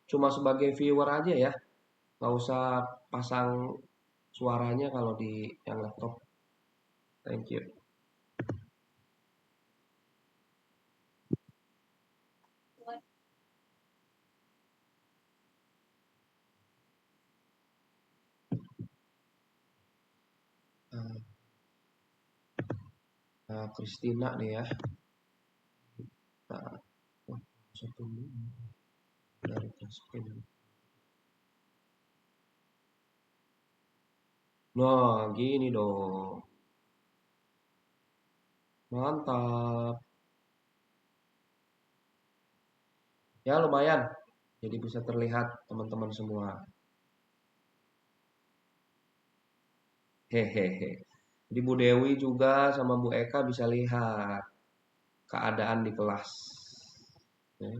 cuma sebagai viewer aja ya. Nggak usah pasang suaranya kalau di yang laptop. Thank you. Nah, Christina nih ya. Nah, satu dari Crispin. Nah, gini dong. Mantap. Ya lumayan. Jadi bisa terlihat teman-teman semua. Hehehe. Jadi Bu Dewi juga sama Bu Eka bisa lihat keadaan di kelas. Ya.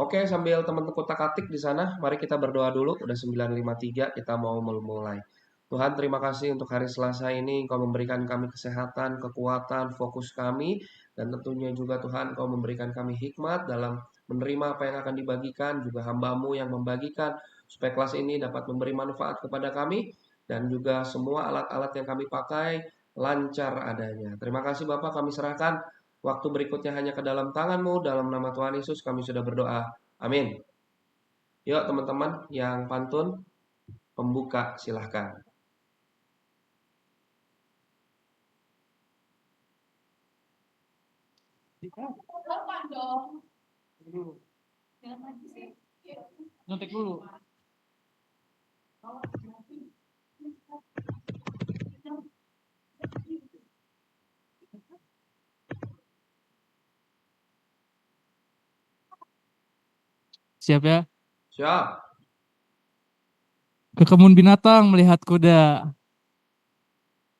Oke, sambil teman-teman kotak-katik di sana, mari kita berdoa dulu. Udah 9.53, kita mau memulai. Tuhan, terima kasih untuk hari Selasa ini. Engkau memberikan kami kesehatan, kekuatan, fokus kami. Dan tentunya juga Tuhan, Engkau memberikan kami hikmat dalam menerima apa yang akan dibagikan. Juga hamba-Mu yang membagikan. Supaya kelas ini dapat memberi manfaat kepada kami. Dan juga semua alat-alat yang kami pakai lancar adanya. Terima kasih Bapak, kami serahkan. Waktu berikutnya hanya ke dalam tangan-Mu. Dalam nama Tuhan Yesus kami sudah berdoa. Amin. Yuk teman-teman yang pantun, pembuka silahkan. Nyontek dulu. Siap ya? Siap. Ke kebun binatang melihat kuda.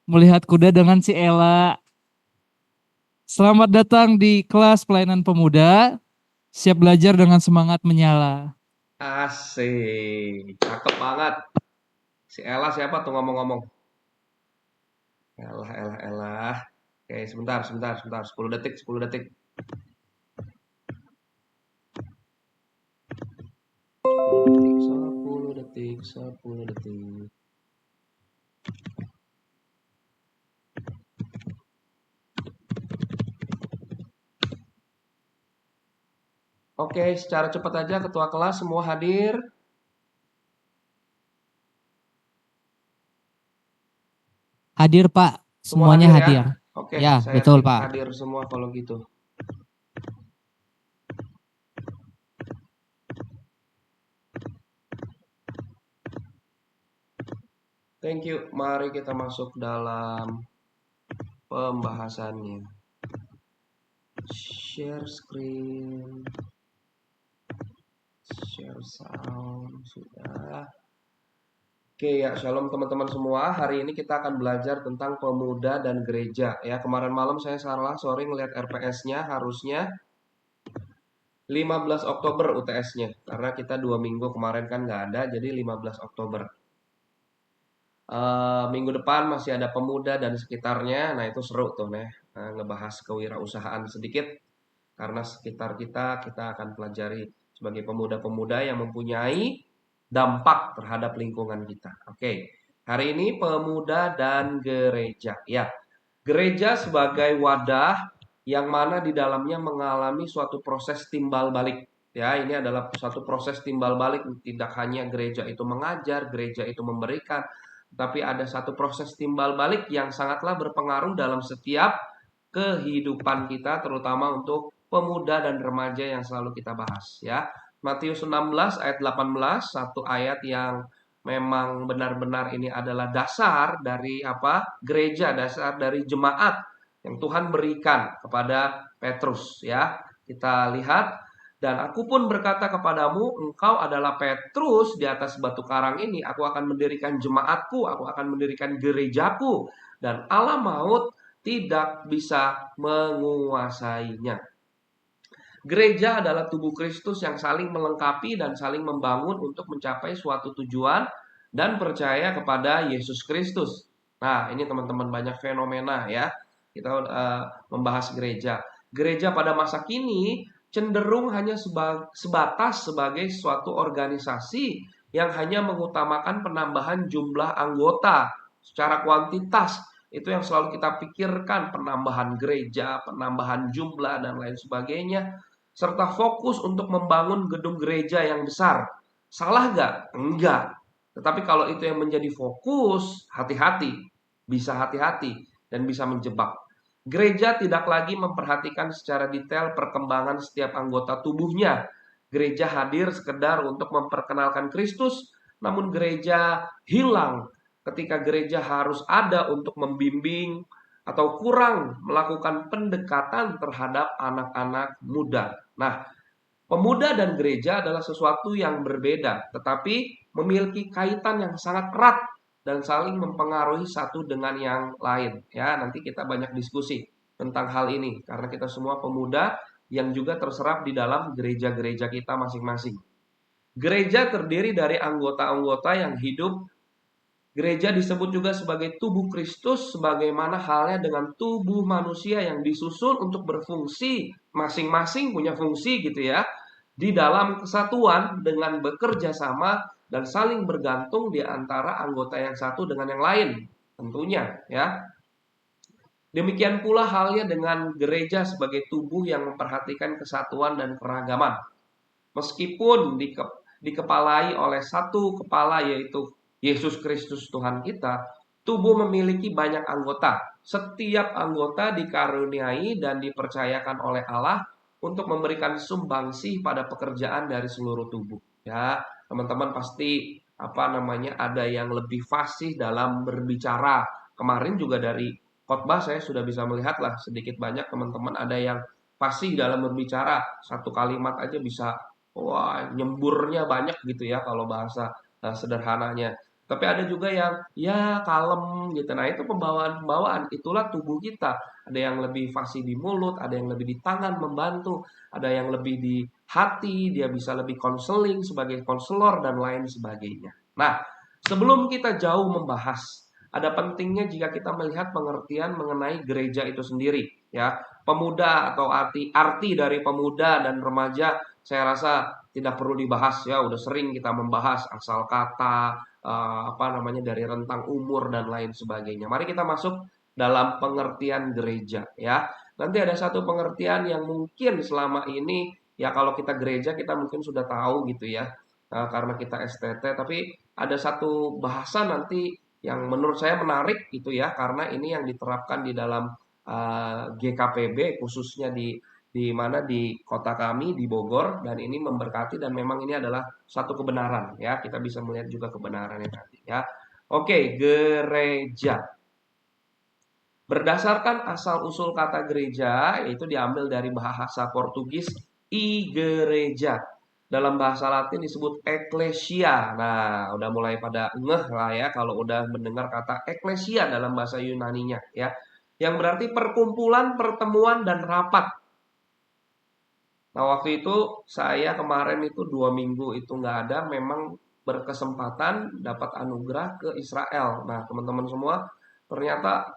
Melihat kuda dengan si Ella. Selamat datang di kelas pelayanan pemuda. Siap belajar dengan semangat menyala. Asik. Cakep banget. Si Ella siapa tuh ngomong-ngomong? Elah. Oke, sebentar. 10 detik. 10 detik. Oke, secara cepat aja ketua kelas semua hadir. Hadir Pak, Semua semuanya hadir ya. hadir. Oke, Ya, saya betul tik Pak. hadir semua kalau gitu. Thank you. Mari kita masuk dalam pembahasannya. Share screen. Share sound. Sudah. Oke ya, shalom teman-teman semua. Hari ini kita akan belajar tentang pemuda dan gereja. Ya, kemarin malam saya salah, sorry ngelihat RPS-nya harusnya 15 Oktober UTS-nya. Karena kita 2 minggu kemarin kan nggak ada, jadi 15 Oktober. Minggu depan masih ada pemuda dan sekitarnya. Nah itu seru tuh nih, ngebahas kewirausahaan sedikit. Karena sekitar kita akan pelajari sebagai pemuda-pemuda yang mempunyai dampak terhadap lingkungan kita. Oke, hari ini pemuda dan gereja. Ya, gereja sebagai wadah yang mana di dalamnya mengalami suatu proses timbal balik. Ya, ini adalah suatu proses timbal balik. Tidak hanya gereja itu mengajar, gereja itu memberikan, tapi ada satu proses timbal balik yang sangatlah berpengaruh dalam setiap kehidupan kita, terutama untuk pemuda dan remaja yang selalu kita bahas ya. Matius 16 ayat 18, satu ayat yang memang benar-benar ini adalah dasar dari gereja, dasar dari jemaat yang Tuhan berikan kepada Petrus ya. Kita lihat, dan aku pun berkata kepadamu, engkau adalah Petrus, di atas batu karang ini aku akan mendirikan jemaatku, aku akan mendirikan gerejaku, dan Allah maut tidak bisa menguasainya. Gereja adalah tubuh Kristus yang saling melengkapi dan saling membangun untuk mencapai suatu tujuan dan percaya kepada Yesus Kristus. Nah, ini teman-teman banyak fenomena ya. Kita membahas gereja. Gereja pada masa kini cenderung hanya sebatas sebagai suatu organisasi yang hanya mengutamakan penambahan jumlah anggota secara kuantitas. Itu yang selalu kita pikirkan, penambahan gereja, penambahan jumlah, dan lain sebagainya. Serta fokus untuk membangun gedung gereja yang besar. Salah nggak? Enggak. Tetapi kalau itu yang menjadi fokus, hati-hati. Bisa hati-hati dan bisa menjebak. Gereja tidak lagi memperhatikan secara detail perkembangan setiap anggota tubuhnya. Gereja hadir sekedar untuk memperkenalkan Kristus, namun gereja hilang ketika gereja harus ada untuk membimbing atau kurang melakukan pendekatan terhadap anak-anak muda. Nah, pemuda dan gereja adalah sesuatu yang berbeda, tetapi memiliki kaitan yang sangat erat dan saling mempengaruhi satu dengan yang lain. Ya, nanti kita banyak diskusi tentang hal ini karena kita semua pemuda yang juga terserap di dalam gereja-gereja kita masing-masing. Gereja terdiri dari anggota-anggota yang hidup. Gereja disebut juga sebagai tubuh Kristus, sebagaimana halnya dengan tubuh manusia yang disusun untuk berfungsi, masing-masing punya fungsi gitu ya, di dalam kesatuan dengan bekerja sama dan saling bergantung di antara anggota yang satu dengan yang lain, tentunya ya. Demikian pula halnya dengan gereja sebagai tubuh yang memperhatikan kesatuan dan keragaman. Meskipun dikepalai oleh satu kepala yaitu Yesus Kristus Tuhan kita, tubuh memiliki banyak anggota. Setiap anggota dikaruniai dan dipercayakan oleh Allah untuk memberikan sumbangsih pada pekerjaan dari seluruh tubuh. Ya, teman-teman pasti ada yang lebih fasih dalam berbicara. Kemarin juga dari khotbah saya sudah bisa melihat lah sedikit banyak teman-teman ada yang fasih dalam berbicara. Satu kalimat aja bisa wah, nyemburnya banyak gitu ya kalau bahasa sederhananya. Tapi ada juga yang ya kalem gitu. Nah, itu pembawaan-pembawaan. Itulah tubuh kita. Ada yang lebih fasih di mulut, ada yang lebih di tangan membantu, ada yang lebih di hati, dia bisa lebih konseling sebagai konselor dan lain sebagainya. Nah, sebelum kita jauh membahas, ada pentingnya jika kita melihat pengertian mengenai gereja itu sendiri, ya. Pemuda atau arti dari pemuda dan remaja saya rasa tidak perlu dibahas ya, udah sering kita membahas asal kata, dari rentang umur dan lain sebagainya. Mari kita masuk dalam pengertian gereja ya. Nanti ada satu pengertian yang mungkin selama ini ya kalau kita gereja kita mungkin sudah tahu gitu ya, karena kita STT. Tapi ada satu bahasa nanti yang menurut saya menarik gitu ya, karena ini yang diterapkan di dalam GKPB khususnya di mana di kota kami di Bogor, dan ini memberkati dan memang ini adalah satu kebenaran ya, kita bisa melihat juga kebenarannya nanti ya. Oke, gereja berdasarkan asal usul kata gereja yaitu diambil dari bahasa Portugis igreja, dalam bahasa Latin disebut ecclesia. Nah, udah mulai pada ngeh lah ya kalau udah mendengar kata ecclesia dalam bahasa Yunaninya ya, yang berarti perkumpulan, pertemuan, dan rapat. Nah, waktu itu saya kemarin itu 2 minggu itu nggak ada, memang berkesempatan dapat anugerah ke Israel. Nah, teman-teman semua, ternyata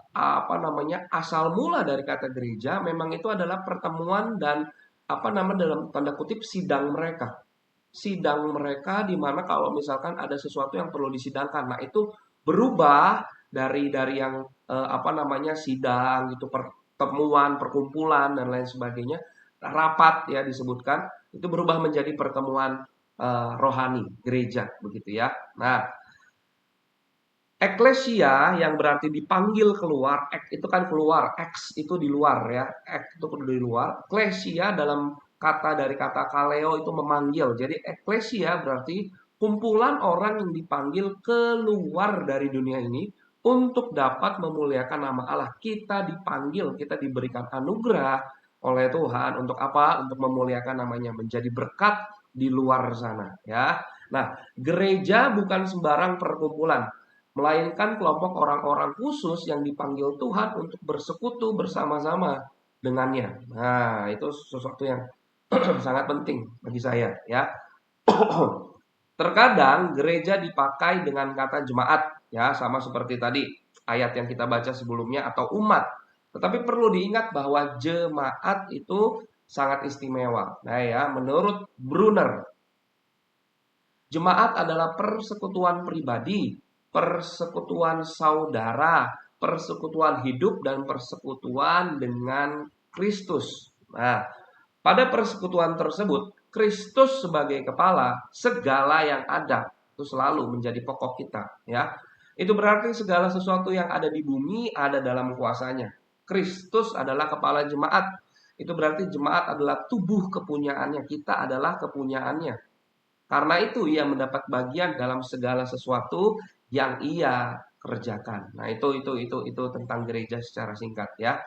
asal mula dari kata gereja memang itu adalah pertemuan dan dalam tanda kutip sidang mereka. Sidang mereka di mana kalau misalkan ada sesuatu yang perlu disidangkan. Nah, itu berubah dari yang sidang itu pertemuan, perkumpulan dan lain sebagainya, rapat ya disebutkan, itu berubah menjadi pertemuan rohani gereja begitu ya. Nah, eklesia yang berarti dipanggil keluar, itu kan keluar, ex itu di luar ya, ex itu di luar. Eklesia dalam dari kata kaleo itu memanggil. Jadi eklesia berarti kumpulan orang yang dipanggil keluar dari dunia ini untuk dapat memuliakan nama Allah. Kita dipanggil, kita diberikan anugerah oleh Tuhan untuk apa? Untuk memuliakan namanya, menjadi berkat di luar sana ya. Nah, gereja bukan sembarang perkumpulan, melainkan kelompok orang-orang khusus yang dipanggil Tuhan untuk bersekutu bersama-sama dengannya. Nah, itu sesuatu yang sangat penting bagi saya ya. Terkadang gereja dipakai dengan kata jemaat ya, sama seperti tadi ayat yang kita baca sebelumnya, atau umat. Tetapi perlu diingat bahwa jemaat itu sangat istimewa. Nah ya, menurut Brunner, jemaat adalah persekutuan pribadi, persekutuan saudara, persekutuan hidup, dan persekutuan dengan Kristus. Nah, pada persekutuan tersebut, Kristus sebagai kepala, segala yang ada itu selalu menjadi pokok kita, ya. Itu berarti segala sesuatu yang ada di bumi ada dalam kuasanya. Kristus adalah kepala jemaat. Itu berarti jemaat adalah tubuh kepunyaannya, kita adalah kepunyaannya. Karena itu ia mendapat bagian dalam segala sesuatu yang ia kerjakan. Nah, itu tentang gereja secara singkat ya.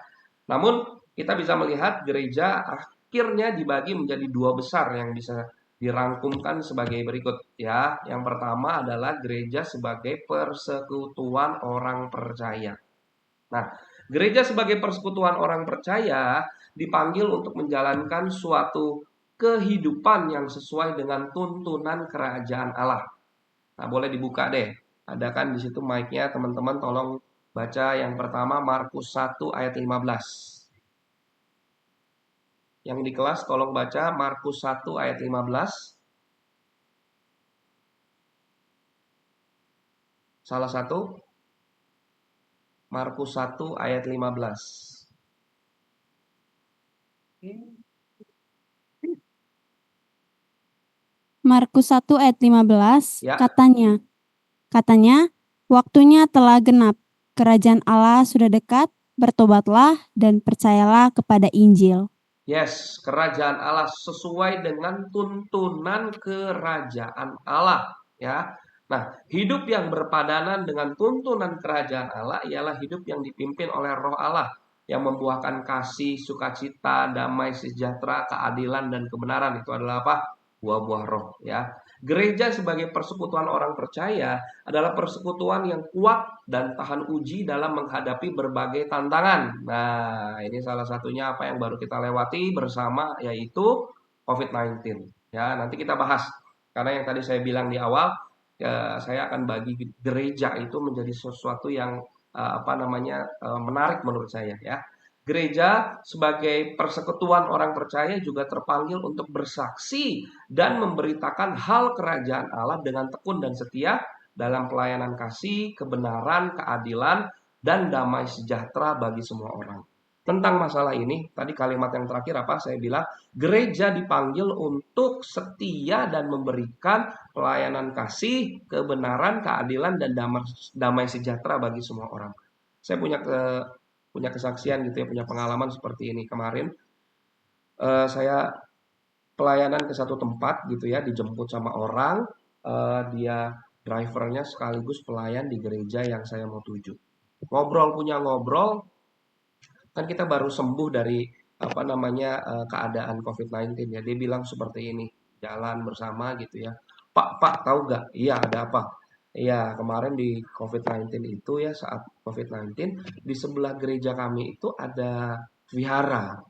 Namun kita bisa melihat gereja akhirnya dibagi menjadi dua besar yang bisa dirangkumkan sebagai berikut ya. Yang pertama adalah gereja sebagai persekutuan orang percaya. Nah, gereja sebagai persekutuan orang percaya dipanggil untuk menjalankan suatu kehidupan yang sesuai dengan tuntunan kerajaan Allah. Nah, boleh dibuka deh. Ada kan di situ mic-nya, teman-teman tolong baca yang pertama Markus 1 ayat 15. Yang di kelas tolong baca Markus 1 ayat 15. Salah satu Markus 1 ayat 15. Markus 1 ayat 15 Ya. katanya, waktunya telah genap, kerajaan Allah sudah dekat, bertobatlah dan percayalah kepada Injil. Yes, kerajaan Allah sesuai dengan tuntunan kerajaan Allah, ya. Nah, hidup yang berpadanan dengan tuntunan kerajaan Allah ialah hidup yang dipimpin oleh Roh Allah yang membuahkan kasih, sukacita, damai, sejahtera, keadilan dan kebenaran. Itu adalah apa? Buah-buah roh, ya. Gereja sebagai persekutuan orang percaya adalah persekutuan yang kuat dan tahan uji dalam menghadapi berbagai tantangan. Nah, ini salah satunya apa yang baru kita lewati bersama yaitu COVID-19. Ya, nanti kita bahas. Karena yang tadi saya bilang di awal, ya, saya akan bagi gereja itu menjadi sesuatu yang menarik menurut saya ya. Gereja sebagai persekutuan orang percaya juga terpanggil untuk bersaksi dan memberitakan hal kerajaan Allah dengan tekun dan setia dalam pelayanan kasih, kebenaran, keadilan, dan damai sejahtera bagi semua orang. Tentang masalah ini, tadi kalimat yang terakhir apa? Saya bilang, gereja dipanggil untuk setia dan memberikan pelayanan kasih, kebenaran, keadilan, dan damai sejahtera bagi semua orang. Saya punya kesaksian gitu ya, punya pengalaman seperti ini kemarin. Saya pelayanan ke satu tempat gitu ya, dijemput sama orang, dia drivernya sekaligus pelayan di gereja yang saya mau tuju. Ngobrol, kan kita baru sembuh dari keadaan COVID-19 ya. Dia bilang seperti ini, jalan bersama gitu ya. Pak, tahu gak? Iya, ada apa? Iya, kemarin di COVID-19 itu ya, saat COVID-19 di sebelah gereja kami itu ada vihara,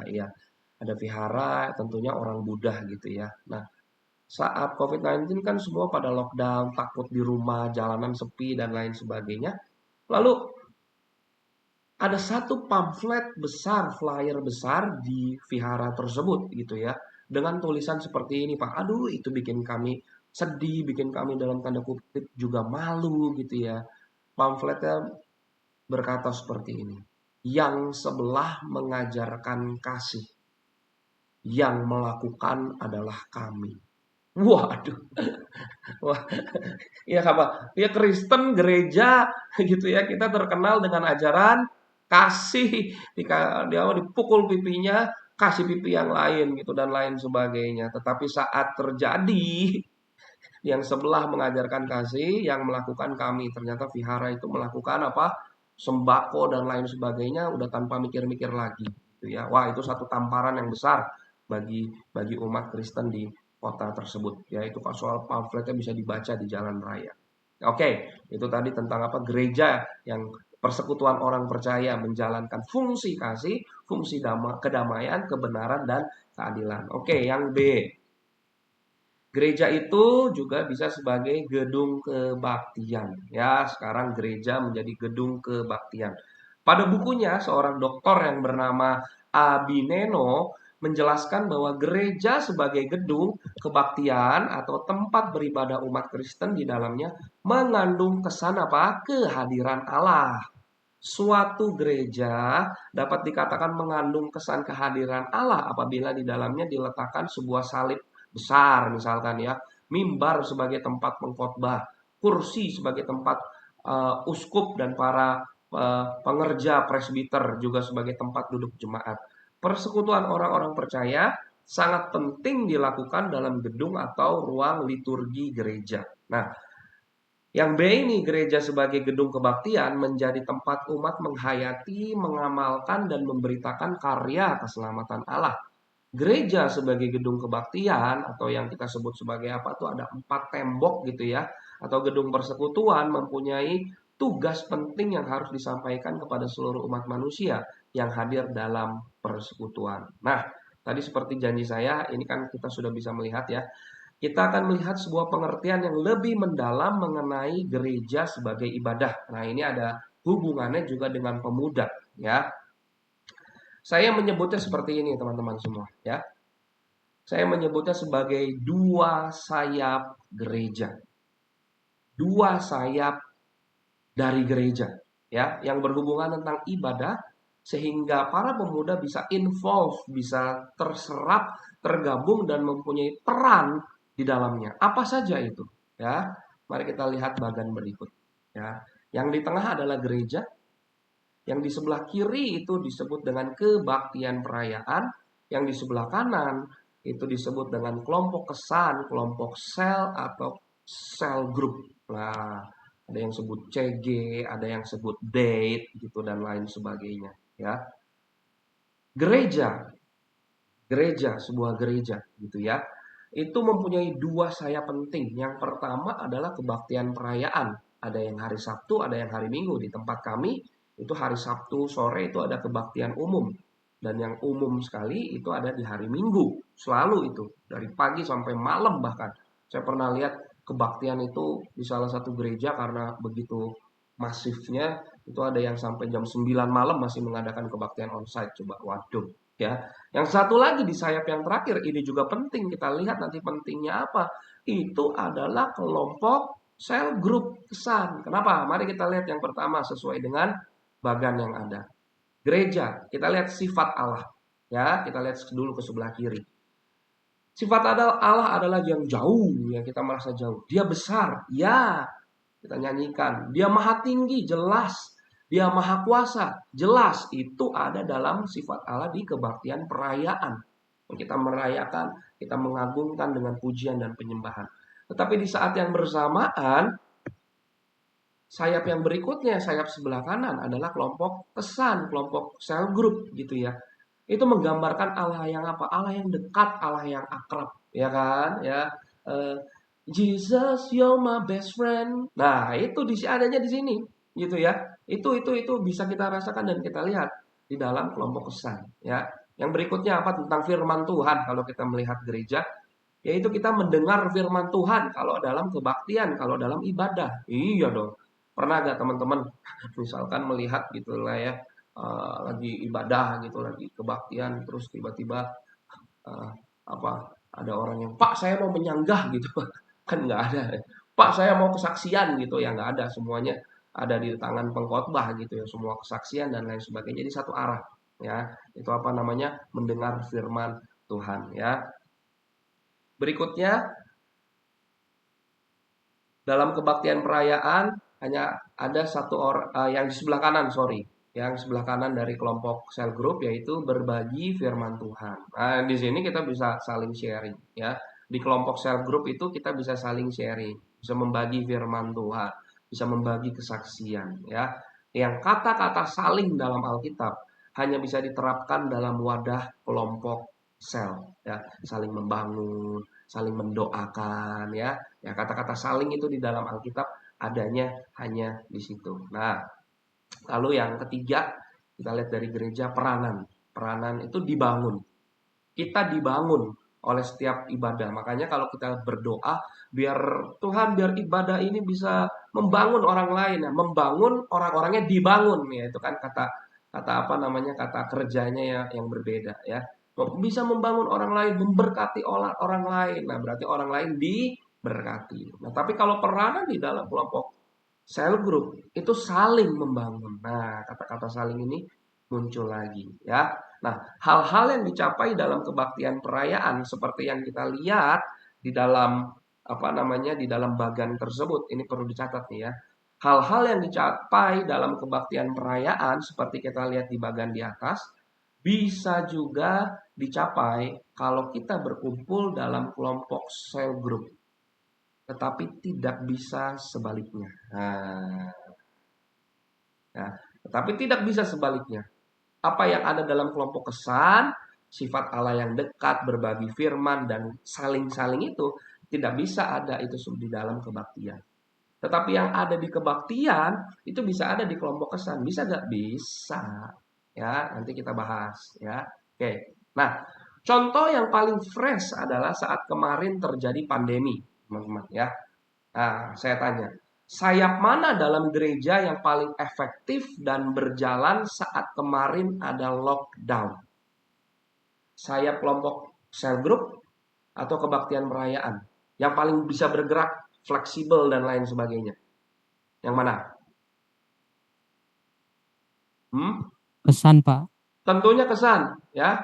iya. Ada vihara, tentunya orang Buddha gitu ya. Nah, saat COVID-19 kan semua pada lockdown, takut di rumah, jalanan sepi dan lain sebagainya. Lalu ada satu pamflet besar, flyer besar di vihara tersebut gitu ya. Dengan tulisan seperti ini, Pak. Aduh, itu bikin kami sedih, bikin kami dalam tanda kutip juga malu gitu ya. Pamfletnya berkata seperti ini. Yang sebelah mengajarkan kasih, yang melakukan adalah kami. Waduh. Wah, ya apa? Ya Kristen gereja gitu ya. Kita terkenal dengan ajaran kasih, dia dipukul pipinya, kasih pipi yang lain gitu dan lain sebagainya. Tetapi saat terjadi yang sebelah mengajarkan kasih, yang melakukan kami, ternyata vihara itu melakukan apa? Sembako dan lain sebagainya udah tanpa mikir-mikir lagi gitu ya. Wah, itu satu tamparan yang besar bagi umat Kristen di kota tersebut. Ya, itu soal pamfletnya bisa dibaca di jalan raya. Oke, itu tadi tentang apa? Gereja yang persekutuan orang percaya menjalankan fungsi kasih, fungsi kedamaian, kebenaran dan keadilan. Oke, yang B. Gereja itu juga bisa sebagai gedung kebaktian. Ya, sekarang gereja menjadi gedung kebaktian. Pada bukunya, seorang doktor yang bernama Abineno menjelaskan bahwa gereja sebagai gedung kebaktian atau tempat beribadah umat Kristen di dalamnya mengandung kesan apa? Kehadiran Allah. Suatu gereja dapat dikatakan mengandung kesan kehadiran Allah apabila di dalamnya diletakkan sebuah salib besar misalkan ya, mimbar sebagai tempat pengkhotbah, kursi sebagai tempat uskup dan para pengerja presbiter juga sebagai tempat duduk jemaat. Persekutuan orang-orang percaya sangat penting dilakukan dalam gedung atau ruang liturgi gereja. Nah, yang B ini gereja sebagai gedung kebaktian menjadi tempat umat menghayati, mengamalkan, dan memberitakan karya keselamatan Allah. Gereja sebagai gedung kebaktian atau yang kita sebut sebagai apa tuh ada 4 tembok gitu ya, atau gedung persekutuan mempunyai tugas penting yang harus disampaikan kepada seluruh umat manusia yang hadir dalam persekutuan. Nah, tadi seperti janji saya, ini kan kita sudah bisa melihat ya. Kita akan melihat sebuah pengertian yang lebih mendalam mengenai gereja sebagai ibadah. Nah, ini ada hubungannya juga dengan pemuda ya. Saya menyebutnya seperti ini teman-teman semua ya. Saya menyebutnya sebagai dua sayap gereja. Dua sayap dari gereja ya, yang berhubungan tentang ibadah sehingga para pemuda bisa involve, bisa terserap, tergabung dan mempunyai peran di dalamnya. Apa saja itu? Ya, mari kita lihat bagian berikut. Ya, yang di tengah adalah gereja, yang di sebelah kiri itu disebut dengan kebaktian perayaan, yang di sebelah kanan itu disebut dengan kelompok kesan, kelompok sel atau sel group. Nah, ada yang sebut CG, ada yang sebut date gitu dan lain sebagainya, ya. Gereja, sebuah gereja gitu ya. Itu mempunyai dua sayap penting. Yang pertama adalah kebaktian perayaan. Ada yang hari Sabtu, ada yang hari Minggu. Di tempat kami itu hari Sabtu sore itu ada kebaktian umum. Dan yang umum sekali itu ada di hari Minggu. Selalu itu. Dari pagi sampai malam bahkan. Saya pernah lihat kebaktian itu di salah satu gereja karena begitu masifnya. Itu ada yang sampai jam 9 malam masih mengadakan kebaktian onsite. Coba, waduh. Ya, yang satu lagi di sayap yang terakhir ini juga penting. Kita lihat nanti pentingnya apa. Itu adalah kelompok sel group kesan. Kenapa? Mari kita lihat yang pertama sesuai dengan bagan yang ada. Gereja, kita lihat sifat Allah. Ya, kita lihat dulu ke sebelah kiri. Sifat Allah adalah yang jauh, yang kita merasa jauh. Dia besar, ya. Kita nyanyikan. Dia maha tinggi, jelas. Dia maha kuasa, jelas. Itu ada dalam sifat Allah di kebaktian perayaan. Kita merayakan, kita mengagungkan dengan pujian dan penyembahan. Tetapi di saat yang bersamaan, sayap yang berikutnya, sayap sebelah kanan adalah kelompok kesan, kelompok sel group gitu ya. Itu menggambarkan Allah yang apa? Allah yang dekat, Allah yang akrab, ya kan? Ya, Jesus, you're my best friend. Nah, itu adanya di sini, gitu ya. Itu bisa kita rasakan dan kita lihat di dalam kelompok kesan, ya. Yang berikutnya apa? Tentang firman Tuhan kalau kita melihat gereja, yaitu kita mendengar firman Tuhan kalau dalam kebaktian, kalau dalam ibadah. Iya dong. Pernah gak teman-teman misalkan melihat gitu lah ya, lagi ibadah gitu, lagi kebaktian, terus tiba-tiba ada orang yang, Pak saya mau menyanggah gitu, kan nggak ada. Pak saya mau kesaksian gitu ya, nggak ada. Semuanya ada di tangan pengkhotbah gitu ya, semua kesaksian dan lain sebagainya. Jadi satu arah ya, itu apa namanya, mendengar firman Tuhan ya. Berikutnya dalam kebaktian perayaan hanya ada satu orang yang di sebelah kanan, yang sebelah kanan dari kelompok sel group, yaitu berbagi firman Tuhan. Nah, di sini kita bisa saling sharing ya. Di kelompok sel group itu kita bisa saling sharing, bisa membagi firman Tuhan, bisa membagi kesaksian ya. Yang kata-kata saling dalam Alkitab hanya bisa diterapkan dalam wadah kelompok sel ya, saling membangun, saling mendoakan ya. Ya, kata-kata saling itu di dalam Alkitab adanya hanya di situ. Nah, lalu yang ketiga, kita lihat dari gereja, peranan. Peranan itu dibangun. Kita dibangun oleh setiap ibadah. Makanya kalau kita berdoa, biar Tuhan, biar ibadah ini bisa membangun orang lain, ya, membangun orang-orangnya dibangun, ya itu kan kata apa namanya, kata kerjanya yang berbeda ya. bisa membangun orang lain, memberkati orang lain. Nah, berarti orang lain diberkati. Nah, tapi kalau peranan di dalam kelompok cell group itu saling membangun. Nah, kata-kata saling ini muncul lagi ya. Nah, hal-hal yang dicapai dalam kebaktian perayaan seperti yang kita lihat di dalam apa namanya di dalam bagan tersebut ini perlu dicatat nih ya. Hal-hal yang dicapai dalam kebaktian perayaan seperti kita lihat di bagan di atas bisa juga dicapai kalau kita berkumpul dalam kelompok cell group, tetapi tidak bisa sebaliknya. Nah, ya, tetapi tidak bisa sebaliknya. Apa yang ada dalam kelompok kesan, sifat Allah yang dekat, berbagi firman, dan saling-saling itu tidak bisa ada itu di dalam kebaktian. Tetapi yang ada di kebaktian itu bisa ada di kelompok kesan. Bisa gak? Bisa. Ya, nanti kita bahas ya. Oke. Nah, contoh yang paling fresh adalah saat kemarin terjadi pandemi, teman-teman ya. Nah, saya tanya, sayap mana dalam gereja yang paling efektif dan berjalan saat kemarin ada lockdown? Sayap kelompok cell group atau kebaktian perayaan? Yang paling bisa bergerak, fleksibel dan lain sebagainya. Yang mana? Kesan, Pak. Tentunya kesan, ya.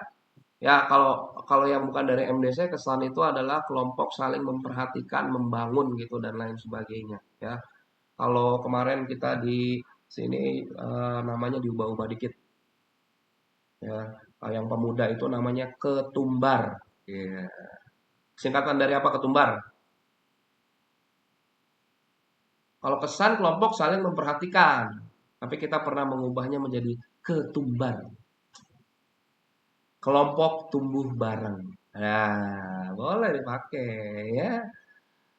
Ya, kalau kalau yang bukan dari MDC, kesan itu adalah kelompok saling memperhatikan, membangun gitu dan lain sebagainya, ya. Kalau kemarin kita di sini namanya diubah-ubah dikit, ya. Yang pemuda itu namanya ketumbar. Ya. Singkatan dari apa ketumbar? Kalau kesan kelompok saling memperhatikan, tapi kita pernah mengubahnya menjadi ketumbar. Kelompok tumbuh bareng. Nah, boleh dipakai ya.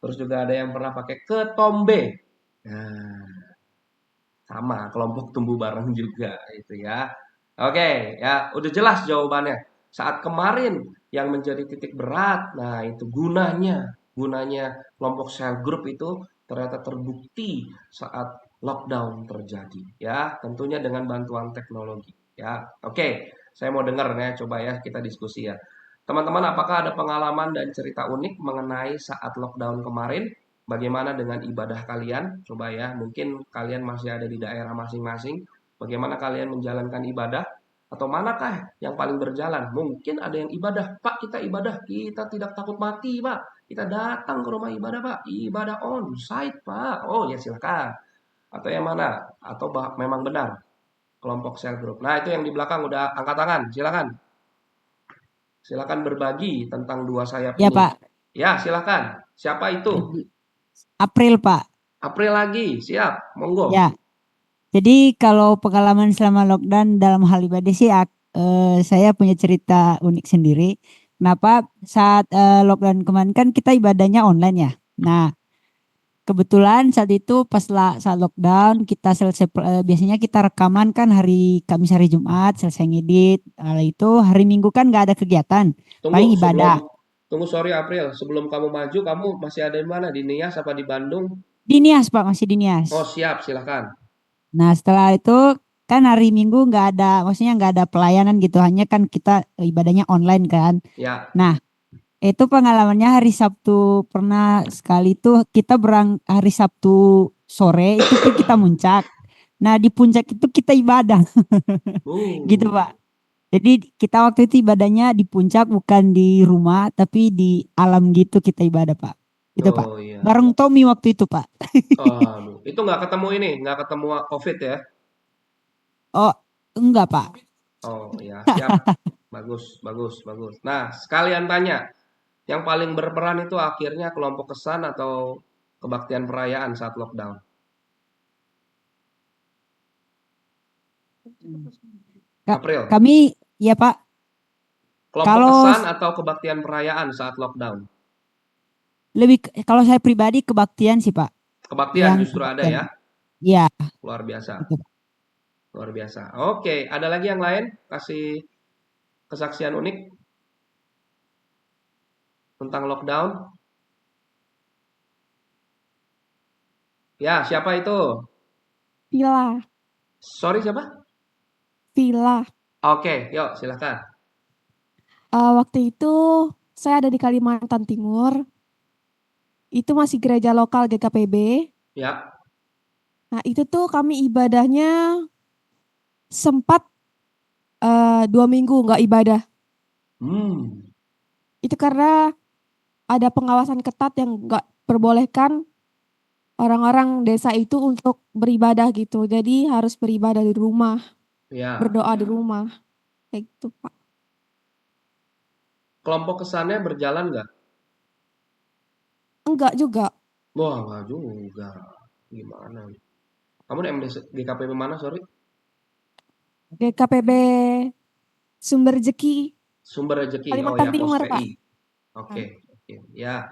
Terus juga ada yang pernah pakai ketombe. Nah, sama kelompok tumbuh bareng juga itu ya. Oke, ya udah jelas jawabannya. Saat kemarin yang menjadi titik berat, nah itu gunanya kelompok cell group itu ternyata terbukti saat lockdown terjadi ya, tentunya dengan bantuan teknologi ya. Oke, saya mau dengar ya, coba ya kita diskusi ya. Teman-teman, apakah ada pengalaman dan cerita unik mengenai saat lockdown kemarin? Bagaimana dengan ibadah kalian? Coba ya, mungkin kalian masih ada di daerah masing-masing. Bagaimana kalian menjalankan ibadah? Atau manakah yang paling berjalan? Mungkin ada yang ibadah. Pak, kita ibadah. Kita tidak takut mati, Pak. Kita datang ke rumah ibadah, Pak. Ibadah on-site, Pak. Oh, ya silakan. Atau yang mana? Atau memang benar kelompok cell group. Nah, itu yang di belakang udah angkat tangan. Silakan. Silakan berbagi tentang dua sayap Ya ini. Pak, Ya, silakan. Siapa itu? April Pak. April lagi, siap, monggo. Ya, jadi kalau pengalaman selama lockdown dalam hal ibadah sih, saya punya cerita unik sendiri. Kenapa saat lockdown kemarin kan kita ibadahnya online ya. Nah, kebetulan saat itu saat lockdown kita selesai, biasanya kita rekaman kan hari Kamis hari Jumat selesai ngedit. Itu hari Minggu kan nggak ada kegiatan, paling ibadah. Tunggu, sorry April, sebelum kamu maju, kamu masih ada di mana? Di Nias apa di Bandung? Di Nias Pak, masih di Nias. Oh siap, silakan. Nah setelah itu kan hari Minggu nggak ada, maksudnya nggak ada pelayanan gitu, hanya kan kita ibadahnya online kan. Ya. Nah itu pengalamannya hari Sabtu pernah sekali tuh kita hari Sabtu sore itu tuh kita muncak. Nah di puncak itu kita ibadah gitu Pak. Jadi kita waktu itu ibadahnya di puncak, bukan di rumah tapi di alam gitu kita ibadah Pak. Itu Pak. Iya. Bareng Tommy waktu itu Pak. Aduh, itu nggak ketemu nggak ketemu COVID ya? Oh enggak Pak. Oh ya, siap. Bagus, bagus, bagus. Nah, sekalian tanya, yang paling berperan itu akhirnya kelompok kesan atau kebaktian perayaan saat lockdown? April. Kami ya Pak. Kelompok kesan atau kebaktian perayaan saat lockdown? Kalau saya pribadi kebaktian sih Pak. Kebaktian justru ada ya? Iya. Luar biasa. Luar biasa. Oke, ada lagi yang lain? Kasih kesaksian unik tentang lockdown? Ya, siapa itu? Villa. Sorry, siapa? Villa. Oke, yuk silakan. Waktu itu saya ada di Kalimantan Timur. Itu masih gereja lokal GKPB. Ya. Nah itu tuh kami ibadahnya sempat 2 minggu nggak ibadah. Itu karena ada pengawasan ketat yang nggak perbolehkan orang-orang desa itu untuk beribadah gitu. Jadi harus beribadah di rumah, Ya. berdoa di rumah. Kayak gitu Pak. Kelompok kesannya berjalan nggak? Enggak juga. Wah, nggak juga. Gimana? Kamu di GKPB mana, sorry? GKPB Sumber Rejeki Sumber Rejeki. Oh Kalimantan ya, Timur, POS Pak. PI. Oke. Ya,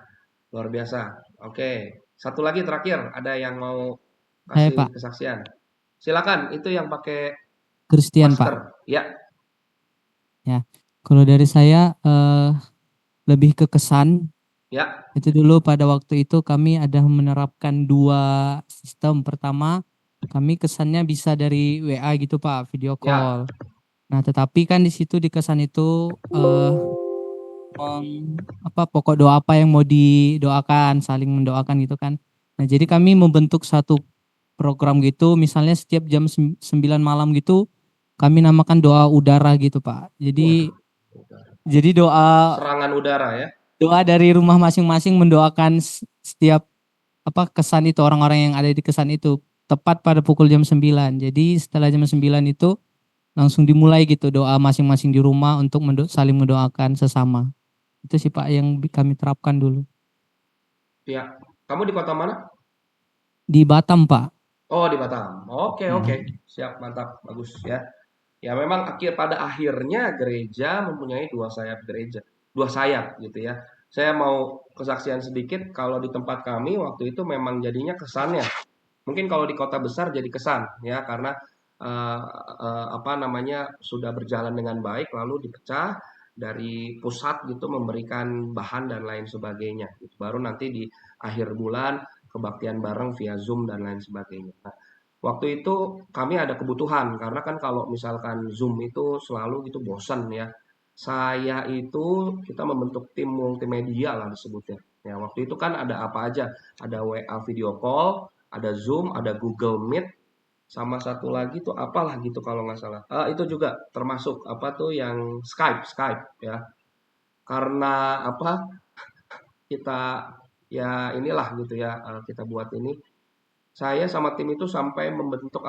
luar biasa. Oke. Satu lagi terakhir, ada yang mau Hai, kasih Pak. kesaksian. Silakan, itu yang pakai Christian, Pak. masker. Ya. Kalau dari saya lebih ke kesan. Ya. Itu dulu pada waktu itu kami ada menerapkan 2 sistem. Pertama, kami kesannya bisa dari WA gitu Pak, video Ya. call. Nah, tetapi kan di situ di kesan itu pokok doa apa yang mau didoakan, saling mendoakan gitu kan. Nah, jadi kami membentuk satu program gitu, misalnya setiap jam 9 malam gitu, kami namakan doa udara gitu Pak. Jadi doa Serangan udara ya. doa dari rumah masing-masing mendoakan setiap kesan itu, orang-orang yang ada di kesan itu tepat pada pukul jam 9. Jadi setelah jam 9 itu langsung dimulai gitu doa masing-masing di rumah untuk saling mendoakan sesama. Itu sih Pak yang kami terapkan dulu. Ya. Kamu di kota mana? Di Batam Pak. Oh, di Batam. Oke, Ya. oke. Siap, mantap. Bagus ya. Ya memang pada akhirnya gereja mempunyai 2 sayap gereja. 2 sayap gitu ya. Saya mau kesaksian sedikit, kalau di tempat kami waktu itu memang jadinya kesannya. Mungkin kalau di kota besar jadi kesan ya, karena sudah berjalan dengan baik, lalu dipecah dari pusat gitu, memberikan bahan dan lain sebagainya. Baru nanti di akhir bulan kebaktian bareng via Zoom dan lain sebagainya. Nah, waktu itu kami ada kebutuhan karena kan kalau misalkan Zoom itu selalu itu bosan ya. Saya itu kita membentuk tim multimedia lah disebutnya. Ya, waktu itu kan ada apa aja? Ada WA video call, ada Zoom, ada Google Meet, sama satu lagi tuh apalah gitu kalau nggak salah. Itu juga termasuk yang Skype ya. Karena kita ya inilah gitu ya, kita buat ini. Saya sama tim itu sampai membentuk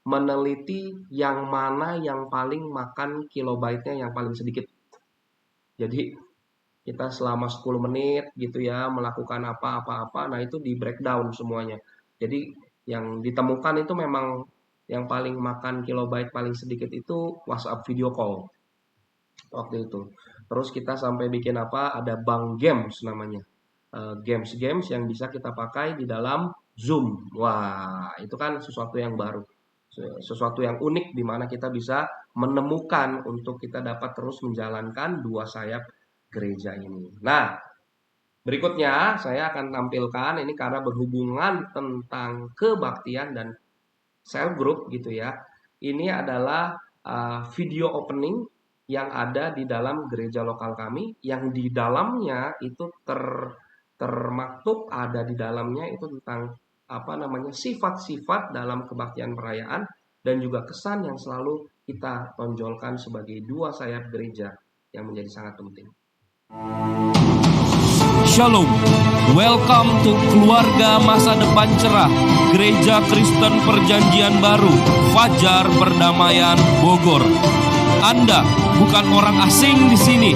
meneliti yang mana yang paling makan kilobyte-nya yang paling sedikit. Jadi kita selama 10 menit gitu ya melakukan apa-apa, nah itu di breakdown semuanya. Jadi yang ditemukan itu memang yang paling makan kilobyte paling sedikit itu WhatsApp video call waktu itu. Terus kita sampai bikin ada bank games namanya. Games yang bisa kita pakai di dalam Zoom. Wah, itu kan sesuatu yang baru. Sesuatu yang unik di mana kita bisa menemukan untuk kita dapat terus menjalankan 2 sayap gereja ini. Nah, berikutnya saya akan tampilkan ini karena berhubungan tentang kebaktian dan cell group gitu ya. Ini adalah video opening yang ada di dalam gereja lokal kami, yang di dalamnya itu termaktub ada di dalamnya itu tentang sifat-sifat dalam kebaktian perayaan dan juga kesan yang selalu kita tonjolkan sebagai 2 sayap gereja yang menjadi sangat penting. Shalom, welcome to keluarga masa depan cerah Gereja Kristen Perjanjian Baru Fajar Perdamaian Bogor. Anda bukan orang asing di sini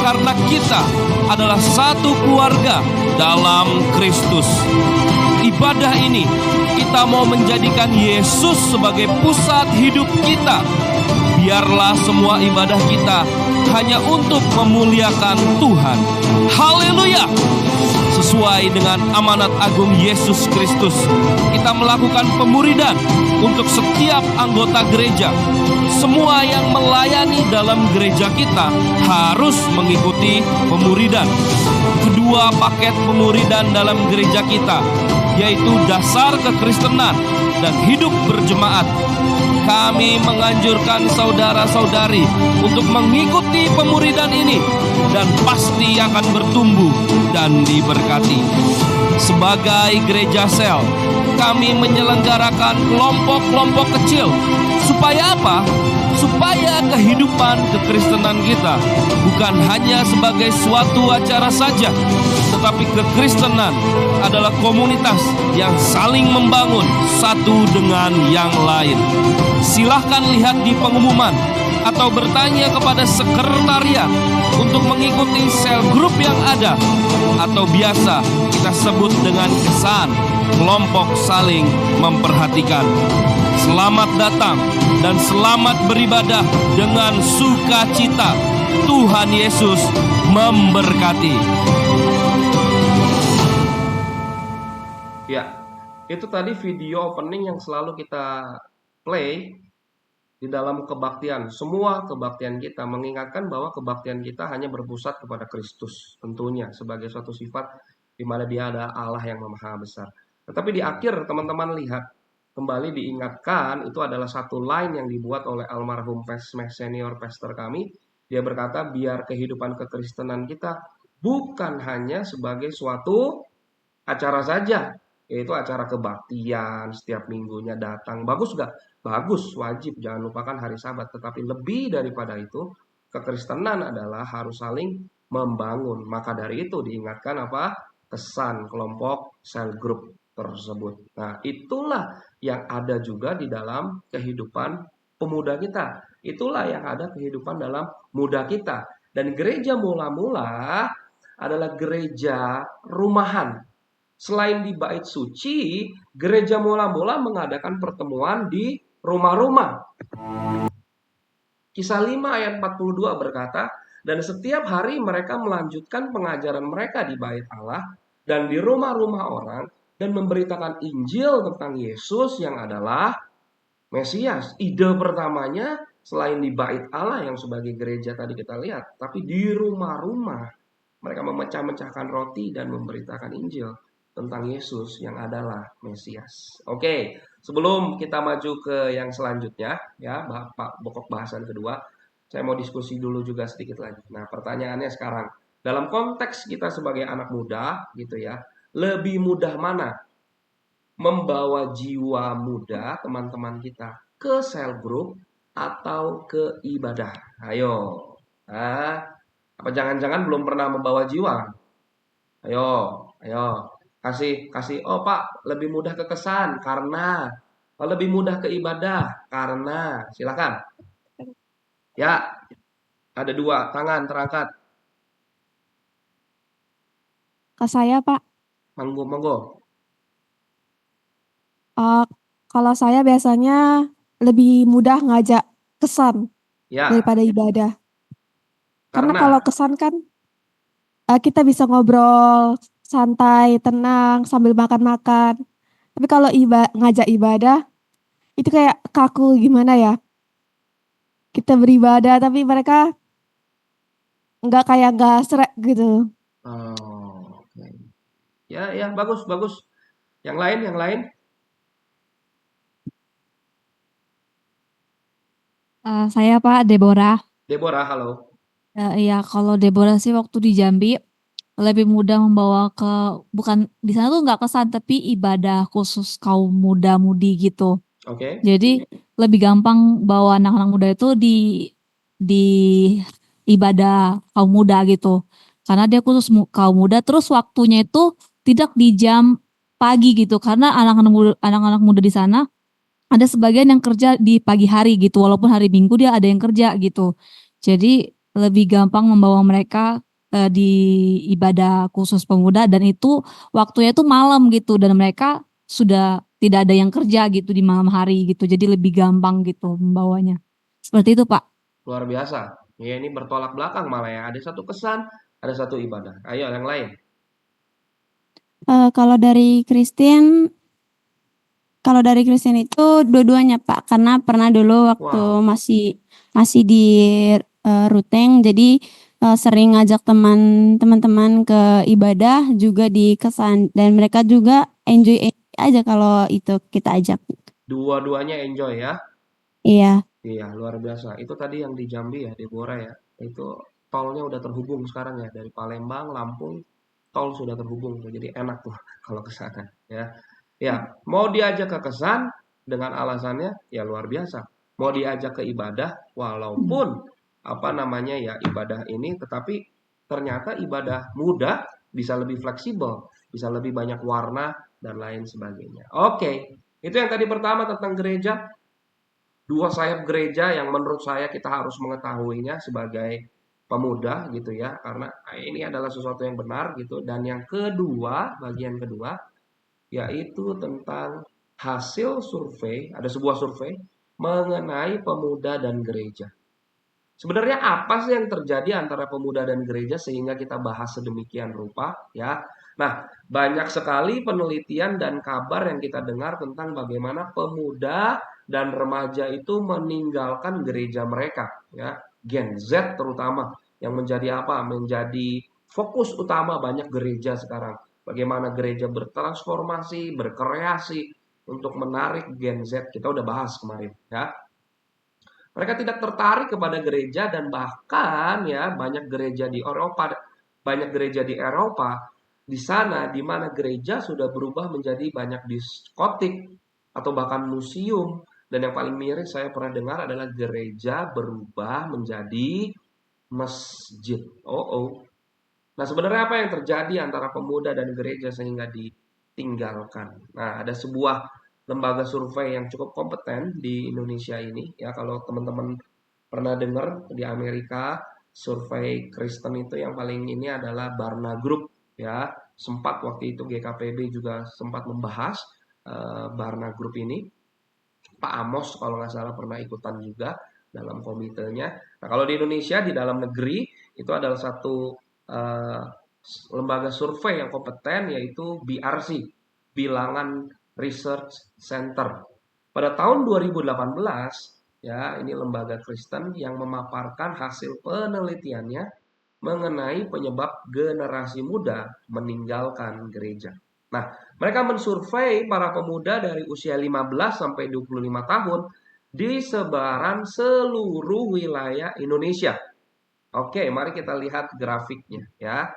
karena kita adalah satu keluarga dalam Kristus. Ibadah ini kita mau menjadikan Yesus sebagai pusat hidup kita. Biarlah semua ibadah kita hanya untuk memuliakan Tuhan. Haleluya! Sesuai dengan amanat agung Yesus Kristus, kita melakukan pemuridan untuk setiap anggota gereja. Semua yang melayani dalam gereja kita harus mengikuti pemuridan. Kedua paket pemuridan dalam gereja kita, yaitu dasar kekristenan dan hidup berjemaat. Kami menganjurkan saudara-saudari untuk mengikuti pemuridan ini dan pasti akan bertumbuh dan diberkati. Sebagai gereja sel, kami menyelenggarakan kelompok-kelompok kecil. Supaya apa? Supaya kehidupan kekristenan kita bukan hanya sebagai suatu acara saja, tetapi kekristenan adalah komunitas yang saling membangun satu dengan yang lain. Silahkan lihat di pengumuman atau bertanya kepada sekretariat untuk mengikuti sel grup yang ada, atau biasa kita sebut dengan kesan kelompok saling memperhatikan. Selamat datang dan selamat beribadah dengan sukacita. Tuhan Yesus memberkati. Ya, itu tadi video opening yang selalu kita play di dalam kebaktian. Semua kebaktian kita mengingatkan bahwa kebaktian kita hanya berpusat kepada Kristus, tentunya sebagai suatu sifat di mana Dia ada Allah yang Maha Besar. Tetapi di akhir teman-teman lihat kembali diingatkan, itu adalah satu line yang dibuat oleh almarhum senior pastor kami. Dia berkata, biar kehidupan kekristenan kita bukan hanya sebagai suatu acara saja, yaitu acara kebaktian setiap minggunya datang. Bagus gak? Bagus, wajib, jangan lupakan hari Sabat. Tetapi lebih daripada itu, kekristenan adalah harus saling membangun. Maka dari itu diingatkan apa? Kesan kelompok sel group tersebut. Nah, itulah yang ada juga di dalam kehidupan pemuda kita. Itulah yang ada kehidupan dalam muda kita. Dan gereja mula-mula adalah gereja rumahan. Selain di bait suci, gereja mula-mula mengadakan pertemuan di rumah-rumah. Kisah 5 ayat 42 berkata, dan setiap hari mereka melanjutkan pengajaran mereka di bait Allah dan di rumah-rumah orang, dan memberitakan Injil tentang Yesus yang adalah Mesias. Ide pertamanya selain di bait Allah yang sebagai gereja tadi kita lihat, tapi di rumah-rumah mereka memecah-mecahkan roti dan memberitakan Injil tentang Yesus yang adalah Mesias. Oke, sebelum kita maju ke yang selanjutnya, ya, pokok bahasan kedua, saya mau diskusi dulu juga sedikit lagi. Nah, pertanyaannya sekarang, dalam konteks kita sebagai anak muda, gitu ya, lebih mudah mana membawa jiwa muda teman-teman kita ke sel group atau ke ibadah? Ayo, apa jangan-jangan belum pernah membawa jiwa? Ayo, kasih. Oh Pak, lebih mudah ke kesan karena, lebih mudah ke ibadah karena, silakan. Ya, ada 2 tangan terangkat. Ke saya, Pak. Monggo. Kalau saya biasanya lebih mudah ngajak kesan Ya, daripada ibadah. Karena karena kalau kesan kan kita bisa ngobrol santai, tenang sambil makan-makan. Tapi kalau ngajak ibadah itu kayak kaku gimana ya? Kita beribadah tapi mereka nggak serak gitu. Oh, oke. Ya, bagus. Yang lain? Saya Pak Deborah. Deborah, halo. Iya, kalau Deborah sih waktu di Jambi lebih mudah membawa bukan di sana tuh nggak kesan tapi ibadah khusus kaum muda-mudi gitu. Oke. Jadi lebih gampang bawa anak-anak muda itu di ibadah kaum muda gitu. Karena dia khusus kaum muda, terus waktunya itu tidak di jam pagi gitu. Karena anak-anak muda di sana ada sebagian yang kerja di pagi hari gitu, walaupun hari Minggu dia ada yang kerja gitu. Jadi lebih gampang membawa mereka di ibadah khusus pemuda, dan itu waktunya itu malam gitu, dan mereka sudah tidak ada yang kerja gitu di malam hari gitu. Jadi lebih gampang gitu membawanya. Seperti itu Pak. Luar biasa. Ya, ini bertolak belakang malah ya. Ada satu kesan, ada satu ibadah. Ayo yang lain. Kalau dari Christine itu dua-duanya Pak, karena pernah dulu waktu Wow. masih di Ruteng, jadi sering ngajak teman-teman ke ibadah juga di kesan, dan mereka juga enjoy aja kalau itu kita ajak. Dua-duanya enjoy ya. Iya. Iya, luar biasa. Itu tadi yang di Jambi ya, Deborah ya. Itu tolnya udah terhubung sekarang ya dari Palembang, Lampung, tol sudah terhubung tuh. Jadi enak tuh kalau ke sana ya. Ya, mau diajak ke kesan dengan alasannya ya luar biasa. Mau diajak ke ibadah walaupun apa namanya ya ibadah ini tetapi ternyata ibadah muda bisa lebih fleksibel, bisa lebih banyak warna dan lain sebagainya. Oke, itu yang tadi pertama tentang gereja. Dua sayap gereja yang menurut saya kita harus mengetahuinya sebagai pemuda gitu ya, karena ini adalah sesuatu yang benar gitu. Dan yang kedua, bagian kedua yaitu tentang hasil survei, ada sebuah survei mengenai pemuda dan gereja. Sebenarnya apa sih yang terjadi antara pemuda dan gereja sehingga kita bahas sedemikian rupa ya. Nah, banyak sekali penelitian dan kabar yang kita dengar tentang bagaimana pemuda dan remaja itu meninggalkan gereja mereka ya. Gen Z terutama yang menjadi apa? Menjadi fokus utama banyak gereja sekarang. Bagaimana gereja bertransformasi, berkreasi untuk menarik Gen Z. Kita udah bahas kemarin ya. Mereka tidak tertarik kepada gereja dan bahkan ya banyak gereja di Eropa di sana di mana gereja sudah berubah menjadi banyak diskotik atau bahkan museum dan yang paling miris saya pernah dengar adalah gereja berubah menjadi masjid. Oh. Nah, sebenarnya apa yang terjadi antara pemuda dan gereja sehingga ditinggalkan? Nah, ada sebuah lembaga survei yang cukup kompeten di Indonesia ini. Ya, kalau teman-teman pernah dengar di Amerika, survei Kristen itu yang paling ini adalah Barna Group. Ya, sempat waktu itu GKPB juga sempat membahas Barna Group ini. Pak Amos kalau nggak salah pernah ikutan juga dalam komitenya. Nah, kalau di Indonesia di dalam negeri itu adalah satu eh, lembaga survei yang kompeten yaitu BRC, Bilangan Research Center. Pada tahun 2018 ya ini lembaga Kristen yang memaparkan hasil penelitiannya mengenai penyebab generasi muda meninggalkan gereja. Nah, mereka mensurvei para pemuda dari usia 15 sampai 25 tahun di sebaran seluruh wilayah Indonesia. Oke, mari kita lihat grafiknya ya.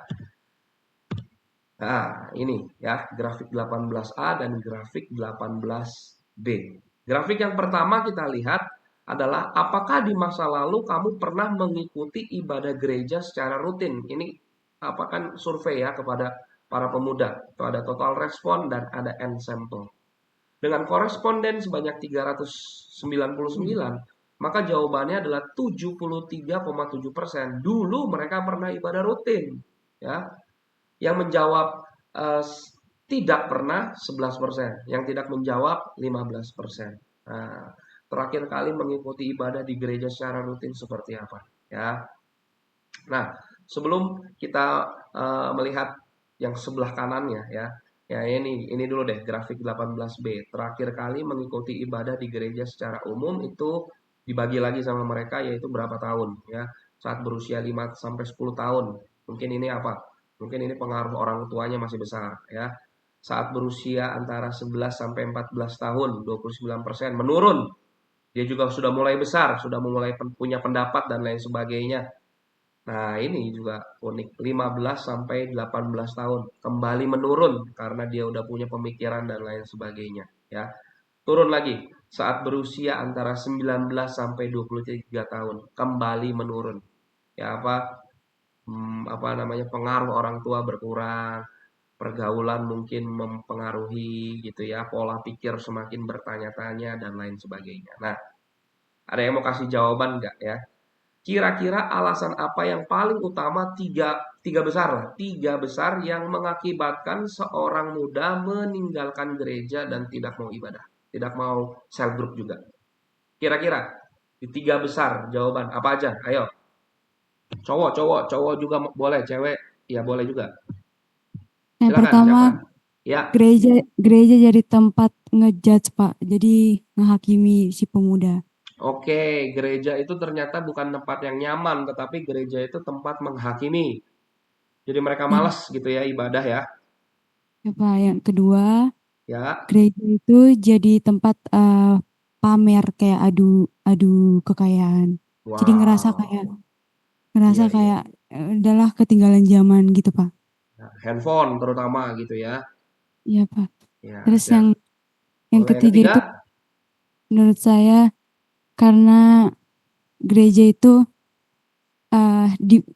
Nah, ini ya, grafik 18A dan grafik 18B. Grafik yang pertama kita lihat adalah apakah di masa lalu kamu pernah mengikuti ibadah gereja secara rutin. Ini apa kan survei ya kepada para pemuda. Itu ada total respon dan ada end sample. Dengan koresponden sebanyak 399, maka jawabannya adalah 73,7%. Dulu mereka pernah ibadah rutin, ya. Yang menjawab tidak pernah 11%, yang tidak menjawab 15%. Nah, terakhir kali mengikuti ibadah di gereja secara rutin seperti apa, ya. Nah, sebelum kita melihat yang sebelah kanannya ya. Ya ini dulu deh grafik 18B. Terakhir kali mengikuti ibadah di gereja secara umum itu dibagi lagi sama mereka yaitu berapa tahun ya. Saat berusia 5 sampai 10 tahun. Mungkin ini apa? Mungkin ini pengaruh orang tuanya masih besar ya. Saat berusia antara 11 sampai 14 tahun, 29% menurun. Dia juga sudah mulai besar, sudah mulai punya pendapat dan lain sebagainya. Nah, ini juga unik. 15 sampai 18 tahun kembali menurun karena dia udah punya pemikiran dan lain sebagainya, ya. Turun lagi saat berusia antara 19 sampai 23 tahun kembali menurun. Ya apa namanya pengaruh orang tua berkurang, pergaulan mungkin mempengaruhi gitu ya, pola pikir semakin bertanya-tanya dan lain sebagainya. Nah, ada yang mau kasih jawaban nggak ya? Kira-kira alasan apa yang paling utama tiga besar lah, tiga besar yang mengakibatkan seorang muda meninggalkan gereja dan tidak mau ibadah, tidak mau cell group juga. Kira-kira di tiga besar jawaban apa aja? Ayo, cowok juga boleh, cewek ya boleh juga. Yang Silakan pertama, siapa? Ya, gereja jadi tempat ngejudge, Pak. Jadi ngehakimi si pemuda. oke, gereja itu ternyata bukan tempat yang nyaman, tetapi gereja itu tempat menghakimi. Jadi mereka malas gitu ya ibadah ya. Ya, Pak. Yang kedua, Ya, gereja itu jadi tempat pamer kayak adu kekayaan. Jadi wow, ngerasa iya iya, kayak udahlah ketinggalan zaman gitu Pak. nah, handphone terutama gitu ya, Iya Pak. ya, Terus dan yang boleh yang ketiga ketiga, itu menurut saya karena gereja itu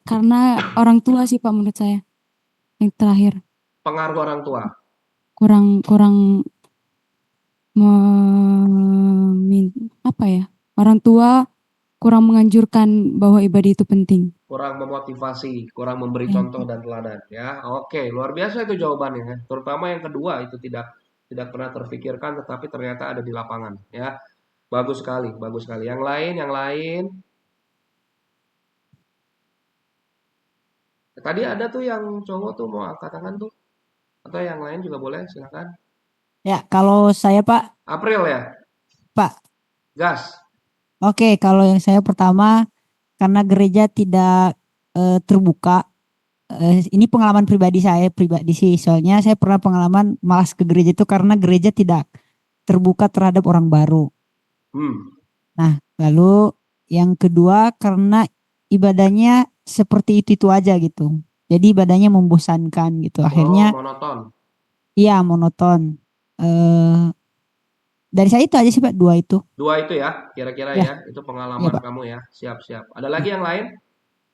karena orang tua sih Pak menurut saya. Yang terakhir pengaruh orang tua. kurang kurang apa ya? Orang tua kurang menganjurkan bahwa ibadah itu penting. Kurang memotivasi, kurang memberi Ya, contoh dan teladan ya. Oke, luar biasa itu jawabannya ya. Terutama yang kedua itu tidak pernah terfikirkan tetapi ternyata ada di lapangan ya. Bagus sekali, bagus sekali. Yang lain. Tadi ada tuh yang cowok tuh mau angkat tangan tuh. Atau yang lain juga boleh, silakan. Ya, kalau saya Pak, April ya, Pak, gas. oke, kalau yang saya pertama karena gereja tidak terbuka. Ini pengalaman pribadi saya pribadi sih, soalnya saya pernah pengalaman malas ke gereja itu karena gereja tidak terbuka terhadap orang baru. Hmm. Nah, lalu yang kedua karena ibadahnya seperti itu aja gitu. Jadi ibadahnya membosankan gitu. Oh, Akhirnya monoton. iya monoton. Eh dari saya itu aja sih Pak, dua itu. Dua itu ya, kira-kira Ya, ya. Itu iya pengalaman Pak. kamu ya. Siap-siap. Ada lagi yang lain?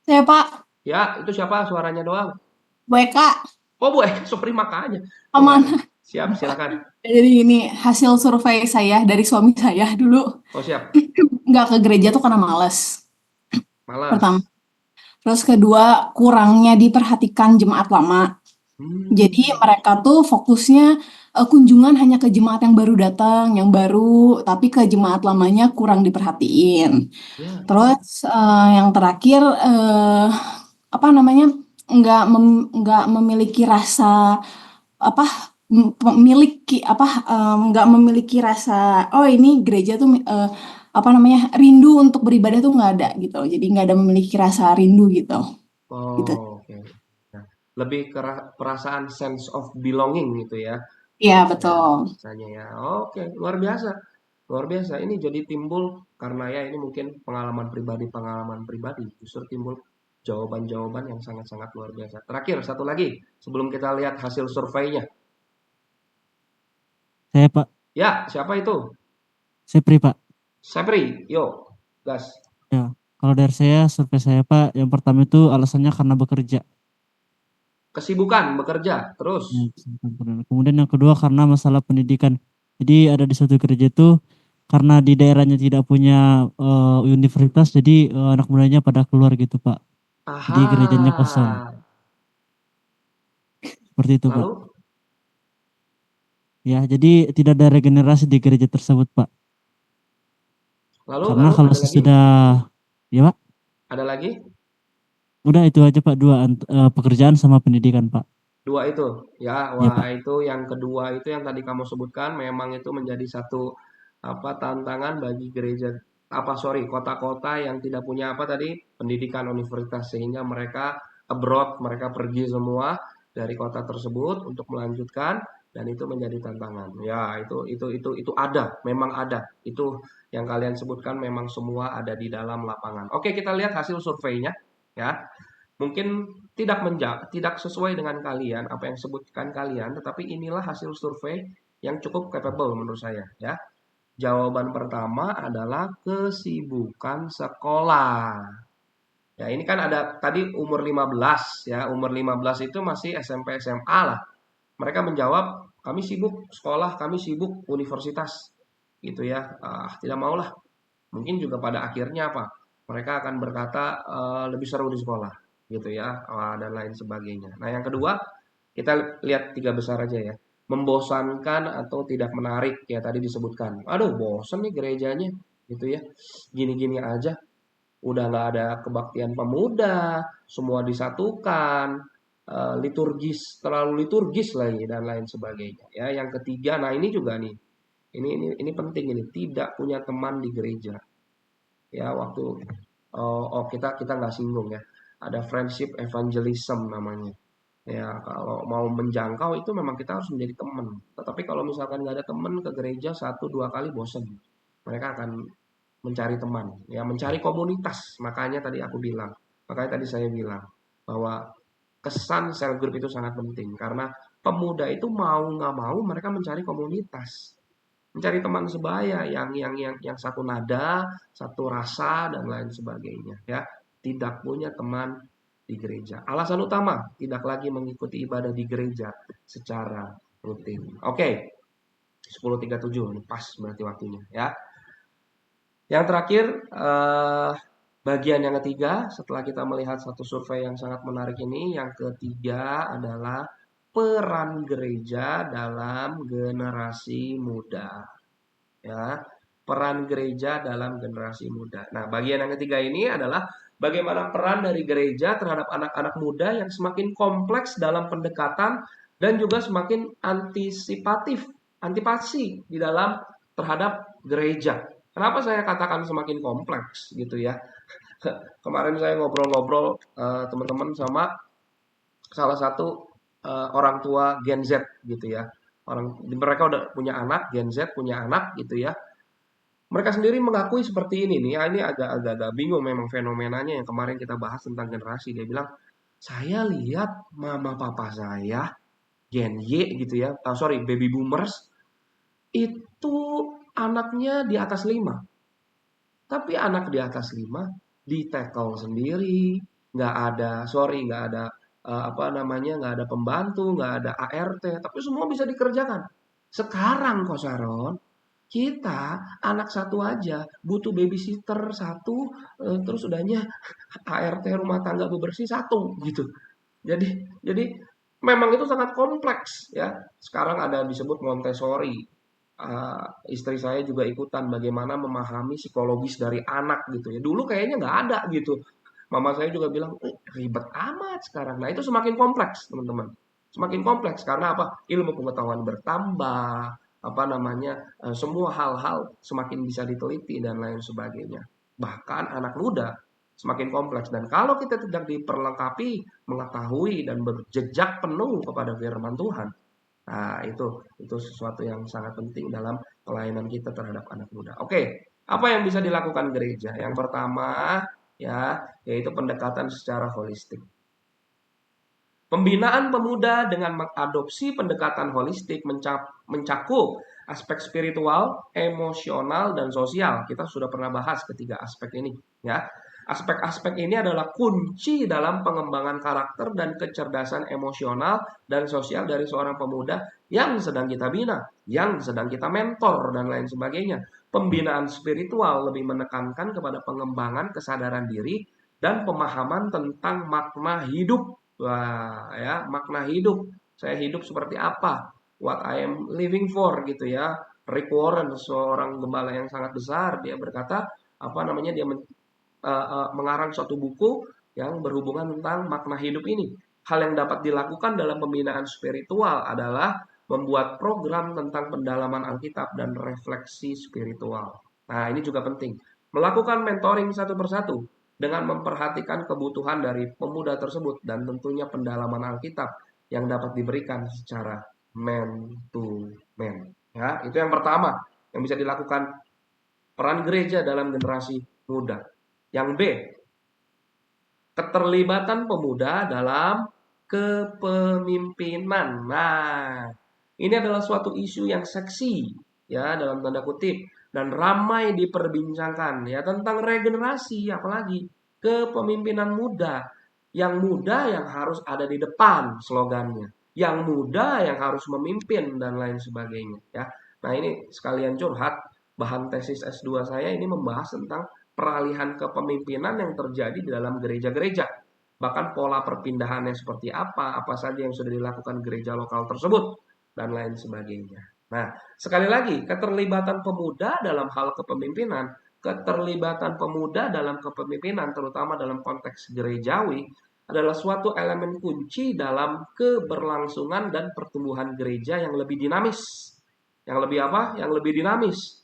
Saya Pak, Ya, itu siapa suaranya doang? Bu Eka, Oh, Bu Eka, Supri makanya. Oh, nggak ada. aman. Siap, silakan. Jadi ini hasil survei saya dari suami saya dulu. Oh, siap. Nggak ke gereja tuh karena males. Pertama. Malas. Terus kedua, kurangnya diperhatikan jemaat lama. Jadi Hmm. mereka tuh fokusnya kunjungan hanya ke jemaat yang baru datang, yang baru, tapi ke jemaat lamanya kurang diperhatiin. Ya. Terus yang terakhir apa namanya nggak memiliki rasa apa memiliki apa nggak memiliki rasa oh ini gereja tuh apa namanya rindu untuk beribadah tuh nggak ada gitu. Jadi nggak ada memiliki rasa rindu gitu. Gitu. Oh, oke. Nah, lebih ke perasaan sense of belonging gitu ya. Iya Bahasanya, betul. bahasanya ya. Oke, luar biasa. Luar biasa. Ini jadi timbul karena ya ini mungkin pengalaman pribadi. Justru timbul jawaban-jawaban yang sangat-sangat luar biasa. Terakhir, satu lagi sebelum kita lihat hasil surveinya. Saya Pak, Ya, siapa itu? saya Pri Pak. Sepri, yuk, gas. Ya, kalau dari saya, survei saya Pak, yang pertama itu alasannya karena bekerja. Kesibukan, bekerja, terus. Ya, kemudian yang kedua karena masalah pendidikan. Jadi ada di suatu gereja itu karena di daerahnya tidak punya universitas, jadi anak mudanya pada keluar gitu Pak. Jadi gerejanya kosong. Aha. Seperti itu Pak. Lalu, Ya, jadi tidak ada regenerasi di gereja tersebut Pak. Karena lalu kalau ada lagi? sesudah, ya Pak, Ada lagi? udah itu aja Pak, dua pekerjaan sama pendidikan Pak. Dua itu, ya. Ya Wah, Pak. itu yang kedua itu yang tadi kamu sebutkan memang itu menjadi satu apa tantangan bagi gereja apa sorry kota-kota yang tidak punya apa tadi pendidikan universitas sehingga mereka abroad, mereka pergi semua dari kota tersebut untuk melanjutkan dan itu menjadi tantangan. Ya, itu ada, memang ada. Itu yang kalian sebutkan memang semua ada di dalam lapangan. Oke, kita lihat hasil surveinya ya. Mungkin tidak sesuai dengan kalian, apa yang sebutkan kalian, tetapi inilah hasil survei yang cukup capable menurut saya ya. Jawaban pertama adalah kesibukan sekolah. Ya, ini kan ada tadi umur 15 ya, umur 15 itu masih SMP SMA lah. Mereka menjawab, kami sibuk sekolah, kami sibuk universitas gitu ya. Tidak maulah. Mungkin juga pada akhirnya apa? Mereka akan berkata lebih seru di sekolah, gitu ya, dan lain sebagainya. Nah, yang kedua, kita lihat tiga besar aja ya. Membosankan atau tidak menarik ya tadi disebutkan. Aduh, bosan nih gerejanya, gitu ya. Gini-gini aja. Udah nggak ada kebaktian pemuda, semua disatukan, liturgis, terlalu liturgis lagi dan lain sebagainya. Ya, yang ketiga, nah ini juga nih, ini penting ini, tidak punya teman di gereja ya waktu kita nggak singgung ya ada friendship evangelism namanya Ya, kalau mau menjangkau itu memang kita harus menjadi teman. Tetapi kalau misalkan nggak ada teman ke gereja 1-2 kali bosen. Mereka akan mencari teman, ya mencari komunitas. Makanya tadi aku bilang, makanya tadi saya bilang bahwa kesan cell group itu sangat penting karena pemuda itu mau nggak mau mereka mencari komunitas, mencari teman sebaya yang satu nada, satu rasa dan lain sebagainya. Ya, tidak punya teman di gereja. Alasan utama tidak lagi mengikuti ibadah di gereja secara rutin. Oke, 10.37 ini pas berarti waktunya ya. Yang terakhir, bagian yang ketiga, setelah kita melihat satu survei yang sangat menarik ini, yang ketiga adalah peran gereja dalam generasi muda. Ya, peran gereja dalam generasi muda. Nah, bagian yang ketiga ini adalah bagaimana peran dari gereja terhadap anak-anak muda yang semakin kompleks dalam pendekatan dan juga semakin antipasi di dalam terhadap gereja. Kenapa saya katakan semakin kompleks gitu ya? Kemarin saya ngobrol-ngobrol teman-teman sama salah satu orang tua Gen Z gitu ya. Mereka udah punya anak, Gen Z punya anak gitu ya. Mereka sendiri mengakui seperti ini nih. Ini agak bingung memang fenomenanya yang kemarin kita bahas tentang generasi. Dia bilang, saya lihat mama papa saya Gen Y gitu ya. Baby boomers itu anaknya di atas 5. Tapi anak di atas 5 di tackle sendiri, nggak ada nggak ada pembantu, nggak ada ART, tapi semua bisa dikerjakan. Sekarang kok Sharon, kita anak satu aja butuh babysitter satu, terus udahnya ART rumah tangga bebersih satu gitu. Jadi memang itu sangat kompleks ya. Sekarang ada disebut Montessori. Istri saya juga ikutan bagaimana memahami psikologis dari anak gitu ya. Dulu kayaknya nggak ada gitu. Mama saya juga bilang, ribet amat sekarang. Nah itu semakin kompleks teman-teman. Semakin kompleks karena apa? Ilmu pengetahuan bertambah, semua hal-hal semakin bisa diteliti dan lain sebagainya. Bahkan anak muda semakin kompleks. Dan kalau kita tidak diperlengkapi, mengetahui dan berjejak penuh kepada firman Tuhan, nah, itu sesuatu yang sangat penting dalam pelayanan kita terhadap anak muda. Oke, apa yang bisa dilakukan gereja? Yang pertama, ya, yaitu pendekatan secara holistik. Pembinaan pemuda dengan mengadopsi pendekatan holistik mencakup aspek spiritual, emosional, dan sosial. Kita sudah pernah bahas ketiga aspek ini, ya. Aspek-aspek ini adalah kunci dalam pengembangan karakter dan kecerdasan emosional dan sosial dari seorang pemuda yang sedang kita bina, yang sedang kita mentor, dan lain sebagainya. Pembinaan spiritual lebih menekankan kepada pengembangan kesadaran diri dan pemahaman tentang makna hidup. Wah, ya, makna hidup. Saya hidup seperti apa? What I am living for gitu ya. Rick Warren, seorang gembala yang sangat besar, dia berkata, dia mengarang suatu buku yang berhubungan tentang makna hidup ini. Hal yang dapat dilakukan dalam pembinaan spiritual adalah membuat program tentang pendalaman Alkitab dan refleksi spiritual. Nah, ini juga penting. Melakukan mentoring satu persatu dengan memperhatikan kebutuhan dari pemuda tersebut dan tentunya pendalaman Alkitab yang dapat diberikan secara man to man. Ya, itu yang pertama yang bisa dilakukan peran gereja dalam generasi muda. Yang B, keterlibatan pemuda dalam kepemimpinan. Nah, ini adalah suatu isu yang seksi, ya, dalam tanda kutip, dan ramai diperbincangkan, ya, tentang regenerasi, apalagi kepemimpinan muda. Yang muda yang harus ada di depan, slogannya. Yang muda yang harus memimpin, dan lain sebagainya, ya. Nah, ini sekalian curhat, bahan tesis S2 saya ini membahas tentang peralihan kepemimpinan yang terjadi di dalam gereja-gereja. Bahkan pola perpindahannya seperti apa saja yang sudah dilakukan gereja lokal tersebut, dan lain sebagainya. Nah, sekali lagi, keterlibatan pemuda dalam hal kepemimpinan, terutama dalam konteks gerejawi, adalah suatu elemen kunci dalam keberlangsungan dan pertumbuhan gereja yang lebih dinamis. Yang lebih dinamis.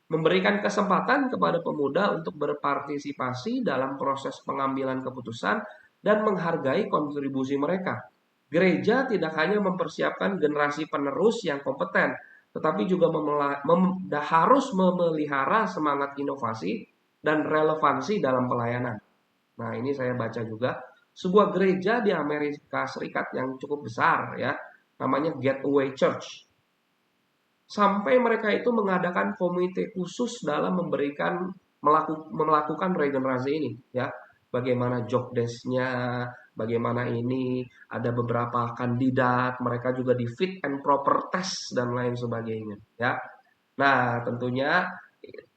Memberikan kesempatan kepada pemuda untuk berpartisipasi dalam proses pengambilan keputusan dan menghargai kontribusi mereka. Gereja tidak hanya mempersiapkan generasi penerus yang kompeten, tetapi juga harus memelihara semangat inovasi dan relevansi dalam pelayanan. Nah, ini saya baca juga sebuah gereja di Amerika Serikat yang cukup besar ya, namanya Gateway Church. Sampai mereka itu mengadakan komite khusus dalam melakukan regenerasi ini ya. Bagaimana job desk-nya, bagaimana ini, ada beberapa kandidat, mereka juga di fit and proper test dan lain sebagainya ya. Nah, tentunya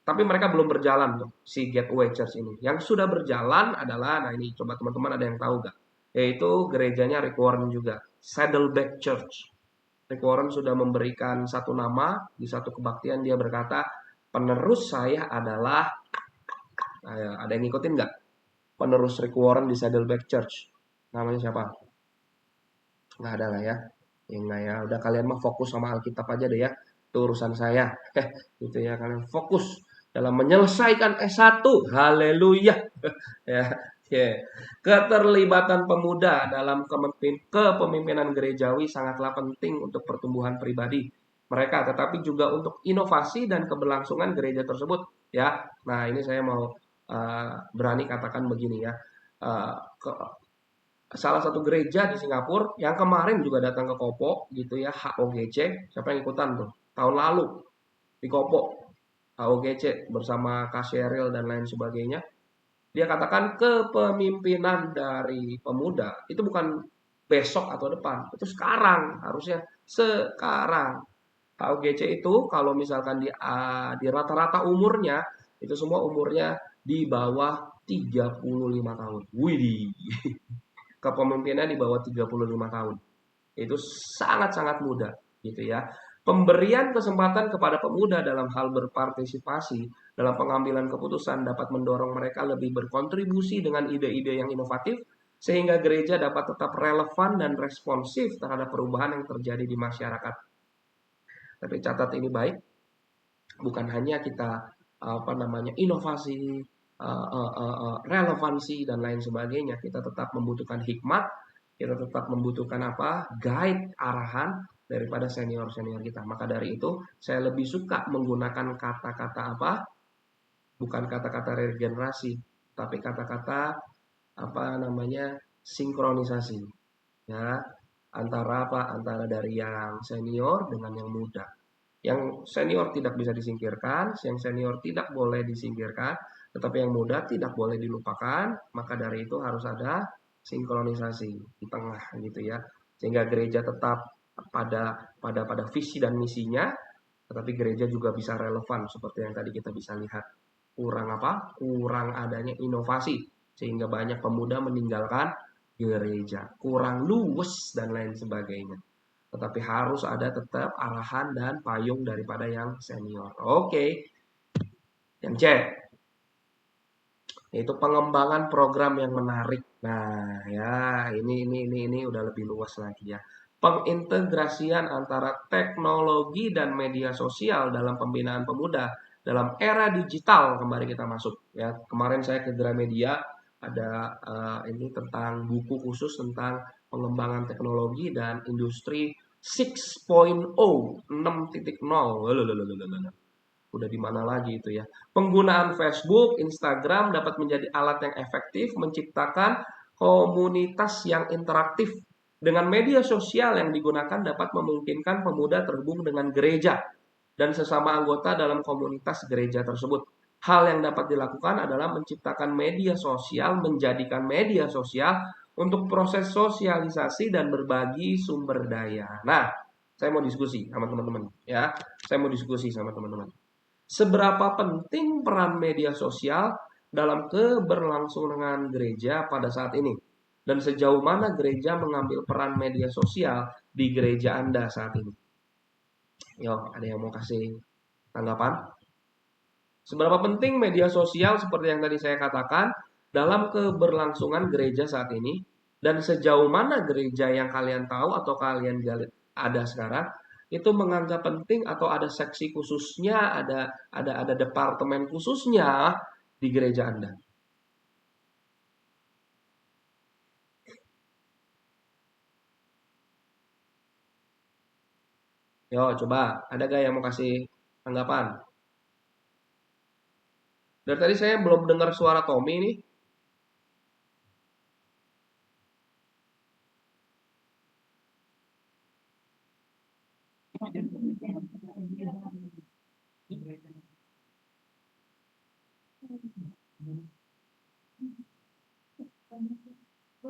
tapi mereka belum berjalan tuh si Gateway Church ini. Yang sudah berjalan adalah, nah ini coba teman-teman ada yang tahu gak? Yaitu gerejanya Rick Warren juga, Saddleback Church. Rick Warren sudah memberikan satu nama di satu kebaktian, dia berkata, penerus saya adalah, ada yang ngikutin nggak? Penerus Rick Warren di Saddleback Church, namanya siapa? Nggak ada lah ya. Nggak ya, udah kalian mah fokus sama Alkitab aja deh ya. Itu urusan saya. Gitu ya, kalian fokus dalam menyelesaikan S1. Haleluya. Ya, yeah. Keterlibatan pemuda dalam kepemimpinan gerejawi sangatlah penting untuk pertumbuhan pribadi mereka, tetapi juga untuk inovasi dan keberlangsungan gereja tersebut. Ya, nah ini saya mau berani katakan begini ya. Salah satu gereja di Singapura yang kemarin juga datang ke Kopo gitu ya, HOGC. Siapa yang ikutan tuh? Tahun lalu di Kopo, HOGC bersama Kak Sheryl dan lain sebagainya. Dia katakan kepemimpinan dari pemuda itu bukan besok atau depan, itu sekarang, harusnya sekarang. HOGC itu kalau misalkan di rata-rata umurnya itu semua umurnya di bawah 35 tahun. Widih. Kepemimpinan di bawah 35 tahun. Itu sangat-sangat muda gitu ya. Pemberian kesempatan kepada pemuda dalam hal berpartisipasi dalam pengambilan keputusan dapat mendorong mereka lebih berkontribusi dengan ide-ide yang inovatif sehingga gereja dapat tetap relevan dan responsif terhadap perubahan yang terjadi di masyarakat. Tapi catat ini baik, bukan hanya kita inovasi, relevansi dan lain sebagainya, kita tetap membutuhkan hikmat, kita tetap membutuhkan guide, arahan daripada senior-senior kita. Maka dari itu saya lebih suka menggunakan kata-kata bukan kata-kata regenerasi, tapi kata-kata sinkronisasi ya, antara dari yang senior dengan yang muda. Yang senior tidak bisa disingkirkan, yang senior tidak boleh disingkirkan, tetapi yang muda tidak boleh dilupakan. Maka dari itu harus ada sinkronisasi di tengah gitu ya, sehingga gereja tetap pada visi dan misinya, tetapi gereja juga bisa relevan seperti yang tadi kita bisa lihat. Kurang adanya inovasi sehingga banyak pemuda meninggalkan gereja, kurang luwes dan lain sebagainya. Tetapi harus ada tetap arahan dan payung daripada yang senior. Oke. Yang C, yaitu pengembangan program yang menarik. Nah, ya ini udah lebih luas lagi ya. Pengintegrasian antara teknologi dan media sosial dalam pembinaan pemuda dalam era digital. Kembali kita masuk ya. Kemarin saya ke Gramedia ada ini tentang buku khusus tentang pengembangan teknologi dan industri 6.0, 6.0. Udah di mana lagi itu ya. Penggunaan Facebook, Instagram dapat menjadi alat yang efektif menciptakan komunitas yang interaktif. Dengan media sosial yang digunakan dapat memungkinkan pemuda terhubung dengan gereja dan sesama anggota dalam komunitas gereja tersebut. Hal yang dapat dilakukan adalah menciptakan media sosial, menjadikan media sosial untuk proses sosialisasi dan berbagi sumber daya. Nah, saya mau diskusi sama teman-teman ya. Seberapa penting peran media sosial dalam keberlangsungan gereja pada saat ini? Dan sejauh mana gereja mengambil peran media sosial di gereja Anda saat ini? Yo, ada yang mau kasih tanggapan? Seberapa penting media sosial seperti yang tadi saya katakan dalam keberlangsungan gereja saat ini? Dan sejauh mana gereja yang kalian tahu atau kalian ada sekarang itu menganggap penting atau ada seksi khususnya, ada departemen khususnya di gereja Anda? Yo, coba. Ada gak yang mau kasih tanggapan? Dari tadi saya belum dengar suara Tommy nih.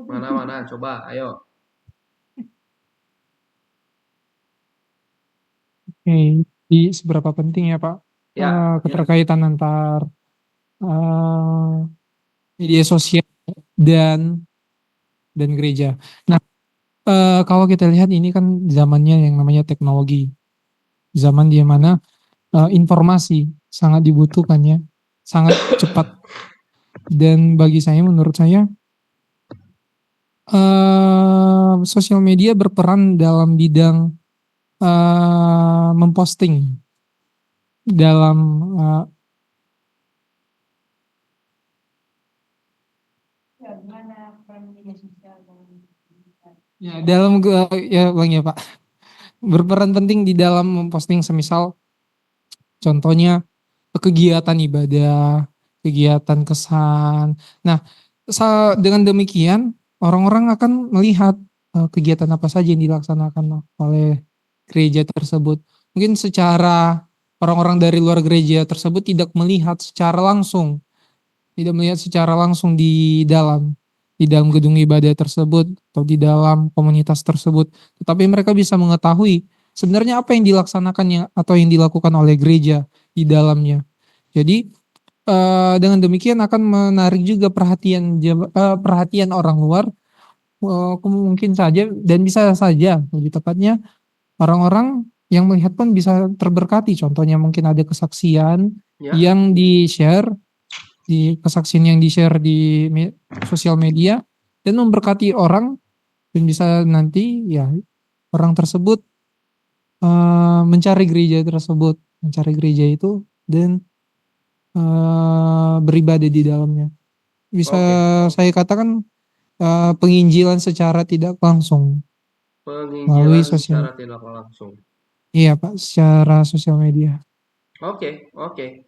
Mana-mana, coba, ayo. Oke, di seberapa penting ya Pak Ya, keterkaitan antar eh, media sosial dan gereja. Nah, kalau kita lihat ini kan zamannya yang namanya teknologi, zaman di mana informasi sangat dibutuhkan ya, sangat cepat. Dan bagi saya, menurut saya, sosial media berperan dalam bidang memposting dalam eh, ya dalam ya Bang ya Pak, berperan penting di dalam memposting, semisal contohnya kegiatan ibadah, kegiatan kesan. Nah, dengan demikian orang-orang akan melihat kegiatan apa saja yang dilaksanakan oleh gereja tersebut. Mungkin secara orang-orang dari luar gereja tersebut tidak melihat secara langsung, di dalam gedung ibadah tersebut atau di dalam komunitas tersebut, tetapi mereka bisa mengetahui sebenarnya apa yang dilaksanakannya atau yang dilakukan oleh gereja di dalamnya. Jadi dengan demikian akan menarik juga perhatian orang luar, mungkin saja dan bisa saja lebih tepatnya orang-orang yang melihat pun bisa terberkati. Contohnya mungkin ada kesaksian ya. yang di-share di sosial media dan memberkati orang, dan bisa nanti ya orang tersebut mencari gereja itu dan beribadah di dalamnya. Bisa Oke. saya katakan penginjilan secara tidak langsung melalui Penginjilan sosial. secara tidak langsung. Iya Pak, secara sosial media. Oke, oke.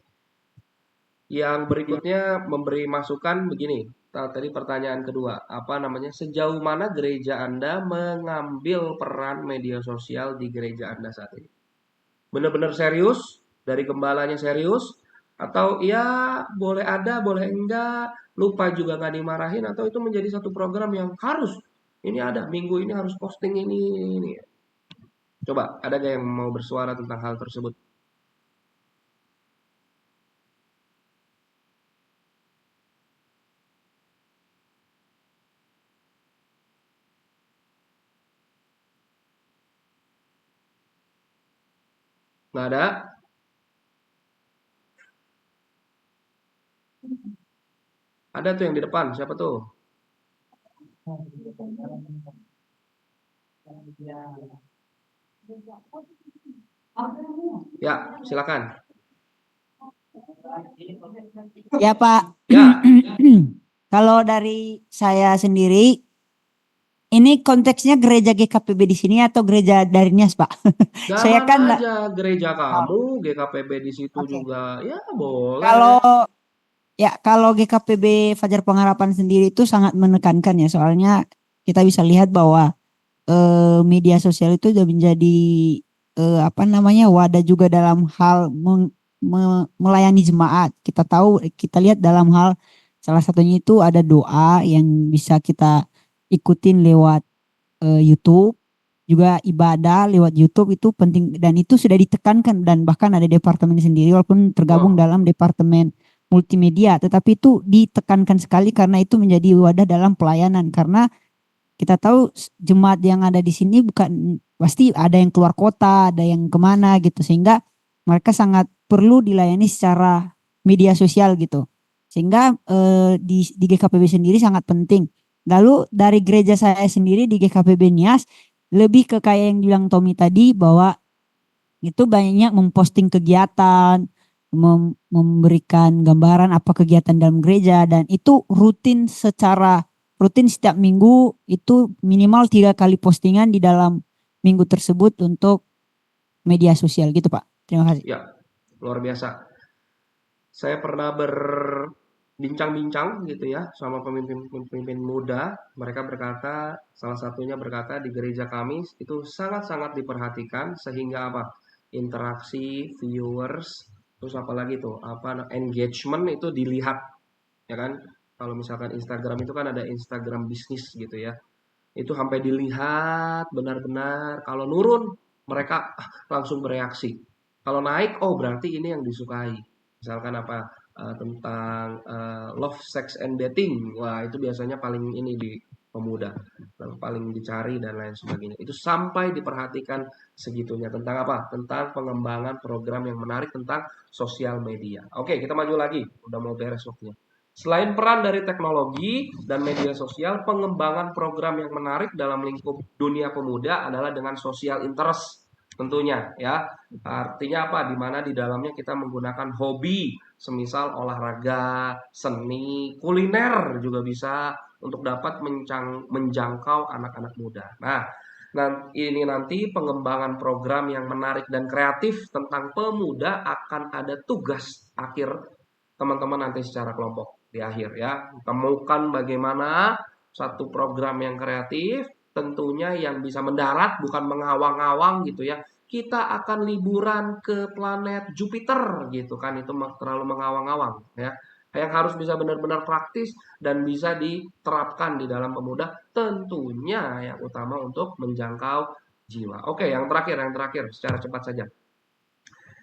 Yang berikutnya memberi masukan begini. Tadi pertanyaan kedua, apa namanya? Sejauh mana gereja Anda mengambil peran media sosial di gereja Anda saat ini? Benar-benar serius? Dari gembalanya serius? Atau ya boleh ada, boleh enggak, lupa juga nggak dimarahin, atau itu menjadi satu program yang harus, ini ada, minggu ini harus posting ini. Coba, ada gak yang mau bersuara tentang hal tersebut? Nggak ada? Ada tuh yang di depan, siapa tuh? Ya, silakan. Ya Pak, Ya, kalau dari saya sendiri, ini konteksnya gereja GKPB di sini atau gereja dari Nias Pak? nggak Saya mana kan aja, gereja oh, kamu, GKPB di situ oke. juga, ya boleh. Kalau GKPB Fajar Pengharapan sendiri itu sangat menekankan ya, soalnya kita bisa lihat bahwa media sosial itu sudah menjadi wadah juga dalam hal melayani jemaat. Kita tahu, kita lihat dalam hal salah satunya itu ada doa yang bisa kita ikutin lewat YouTube, juga ibadah lewat YouTube itu penting, dan itu sudah ditekankan, dan bahkan ada departemen sendiri walaupun tergabung Wah, dalam departemen multimedia, tetapi itu ditekankan sekali karena itu menjadi wadah dalam pelayanan. Karena kita tahu jemaat yang ada di sini bukan pasti ada yang keluar kota, ada yang kemana gitu, sehingga mereka sangat perlu dilayani secara media sosial gitu. Sehingga di GKPB sendiri sangat penting. Lalu dari gereja saya sendiri di GKPB Nias lebih ke kayak yang bilang Tommy tadi, bahwa itu banyak memposting kegiatan, memberikan gambaran apa kegiatan dalam gereja, dan itu rutin setiap minggu, itu minimal 3 kali postingan di dalam minggu tersebut untuk media sosial gitu Pak. Terima kasih. Ya, luar biasa. Saya pernah berbincang-bincang gitu ya sama pemimpin-pemimpin muda. Mereka berkata, salah satunya berkata di gereja kami itu sangat-sangat diperhatikan sehingga apa? Interaksi, viewers, terus apalagi tuh, engagement itu dilihat, ya kan? Kalau misalkan Instagram itu kan ada Instagram bisnis gitu ya. Itu sampai dilihat benar-benar. Kalau nurun, mereka langsung bereaksi. Kalau naik, oh berarti ini yang disukai. Misalkan tentang love, sex, and dating. Wah itu biasanya paling ini di pemuda, paling dicari dan lain sebagainya. Itu sampai diperhatikan segitunya. Tentang apa? Tentang pengembangan program yang menarik tentang sosial media. Oke, kita maju lagi. Udah mau beres waktunya. Selain peran dari teknologi dan media sosial, pengembangan program yang menarik dalam lingkup dunia pemuda adalah dengan social interest tentunya ya. Artinya apa? Di mana di dalamnya kita menggunakan hobi, semisal olahraga, seni, kuliner juga bisa untuk dapat menjangkau anak-anak muda. Nah, ini nanti pengembangan program yang menarik dan kreatif tentang pemuda akan ada tugas akhir teman-teman nanti secara kelompok di akhir ya. Temukan bagaimana satu program yang kreatif tentunya yang bisa mendarat bukan mengawang-awang gitu ya. Kita akan liburan ke planet Jupiter gitu kan, itu terlalu mengawang-awang ya. Yang harus bisa benar-benar praktis dan bisa diterapkan di dalam pemuda tentunya yang utama untuk menjangkau jiwa. Oke, yang terakhir secara cepat saja.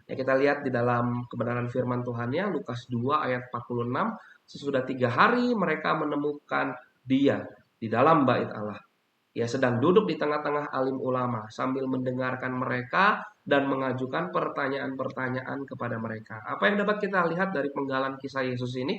Ya, kita lihat di dalam kebenaran firman Tuhannya, Lukas 2 ayat 46, sesudah 3 hari mereka menemukan dia di dalam bait Allah. Ia sedang duduk di tengah-tengah alim ulama sambil mendengarkan mereka dan mengajukan pertanyaan-pertanyaan kepada mereka. Apa yang dapat kita lihat dari penggalan kisah Yesus ini?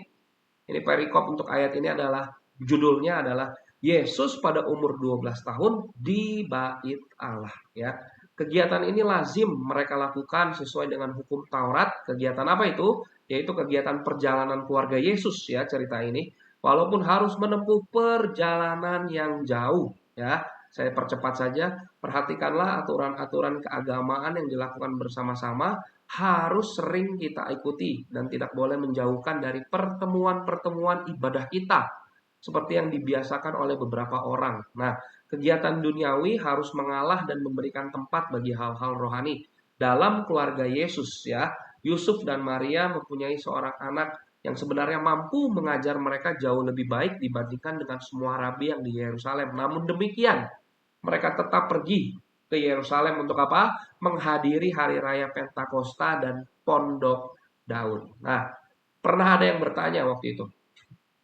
Ini perikop untuk ayat ini adalah, judulnya adalah Yesus pada umur 12 tahun di bait Allah ya. Kegiatan ini lazim mereka lakukan sesuai dengan hukum Taurat. Kegiatan apa itu? Yaitu kegiatan perjalanan keluarga Yesus ya, cerita ini. Walaupun harus menempuh perjalanan yang jauh ya. Saya percepat saja. Perhatikanlah aturan-aturan keagamaan yang dilakukan bersama-sama harus sering kita ikuti dan tidak boleh menjauhkan dari pertemuan-pertemuan ibadah kita seperti yang dibiasakan oleh beberapa orang. Nah, kegiatan duniawi harus mengalah dan memberikan tempat bagi hal-hal rohani. Dalam keluarga Yesus ya, Yusuf dan Maria mempunyai seorang anak yang sebenarnya mampu mengajar mereka jauh lebih baik dibandingkan dengan semua rabi yang di Yerusalem. Namun demikian, mereka tetap pergi ke Yerusalem untuk apa? Menghadiri hari raya Pentakosta dan Pondok Daud. Nah, pernah ada yang bertanya waktu itu,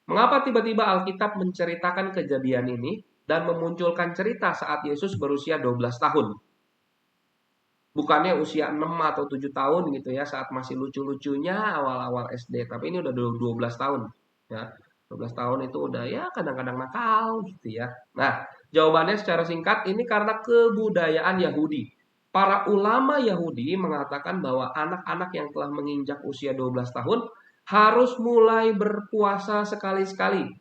mengapa tiba-tiba Alkitab menceritakan kejadian ini dan memunculkan cerita saat Yesus berusia 12 tahun? Bukannya usia 6 atau 7 tahun gitu ya, saat masih lucu-lucunya awal-awal SD. Tapi ini udah 12 tahun. Ya, 12 tahun itu udah ya kadang-kadang nakal gitu ya. Nah, jawabannya secara singkat ini karena kebudayaan Yahudi. Para ulama Yahudi mengatakan bahwa anak-anak yang telah menginjak usia 12 tahun harus mulai berpuasa sekali-sekali.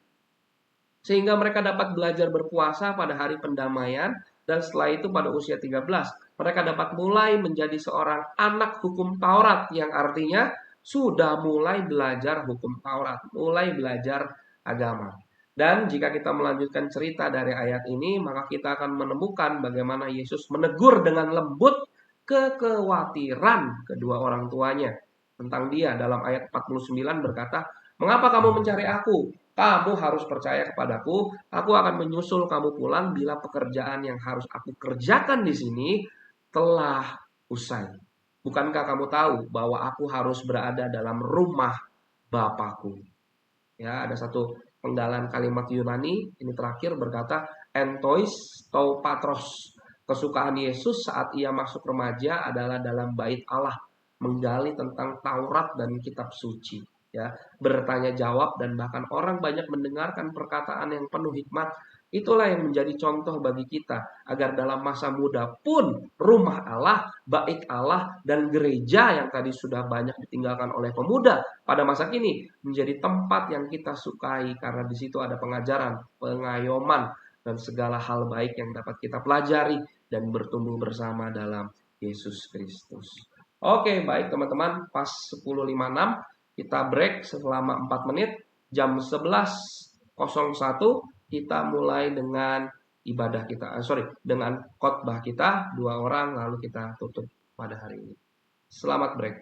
Sehingga mereka dapat belajar berpuasa pada hari pendamaian. Dan setelah itu pada usia 13, mereka dapat mulai menjadi seorang anak hukum Taurat. Yang artinya sudah mulai belajar hukum Taurat. Mulai belajar agama. Dan jika kita melanjutkan cerita dari ayat ini, maka kita akan menemukan bagaimana Yesus menegur dengan lembut kekhawatiran kedua orang tuanya tentang dia. Dalam ayat 49 berkata, "Mengapa kamu mencari aku? Kamu harus percaya kepadaku. Aku akan menyusul kamu pulang bila pekerjaan yang harus aku kerjakan di sini telah usai. Bukankah kamu tahu bahwa aku harus berada dalam rumah Bapakku?" Ya, ada satu penggalan kalimat Yunani ini terakhir berkata entois atau patros. Kesukaan Yesus saat ia masuk remaja adalah dalam bait Allah, menggali tentang Taurat dan kitab suci. Ya, bertanya jawab dan bahkan orang banyak mendengarkan perkataan yang penuh hikmat. Itulah yang menjadi contoh bagi kita agar dalam masa muda pun rumah Allah, bait Allah dan gereja yang tadi sudah banyak ditinggalkan oleh pemuda pada masa kini menjadi tempat yang kita sukai karena di situ ada pengajaran, pengayoman dan segala hal baik yang dapat kita pelajari dan bertumbuh bersama dalam Yesus Kristus. Oke, baik teman-teman, pas 10.56 kita break selama 4 menit. Jam 11.01 kita mulai dengan ibadah kita. Dengan khotbah kita 2 orang, lalu kita tutup pada hari ini. Selamat break.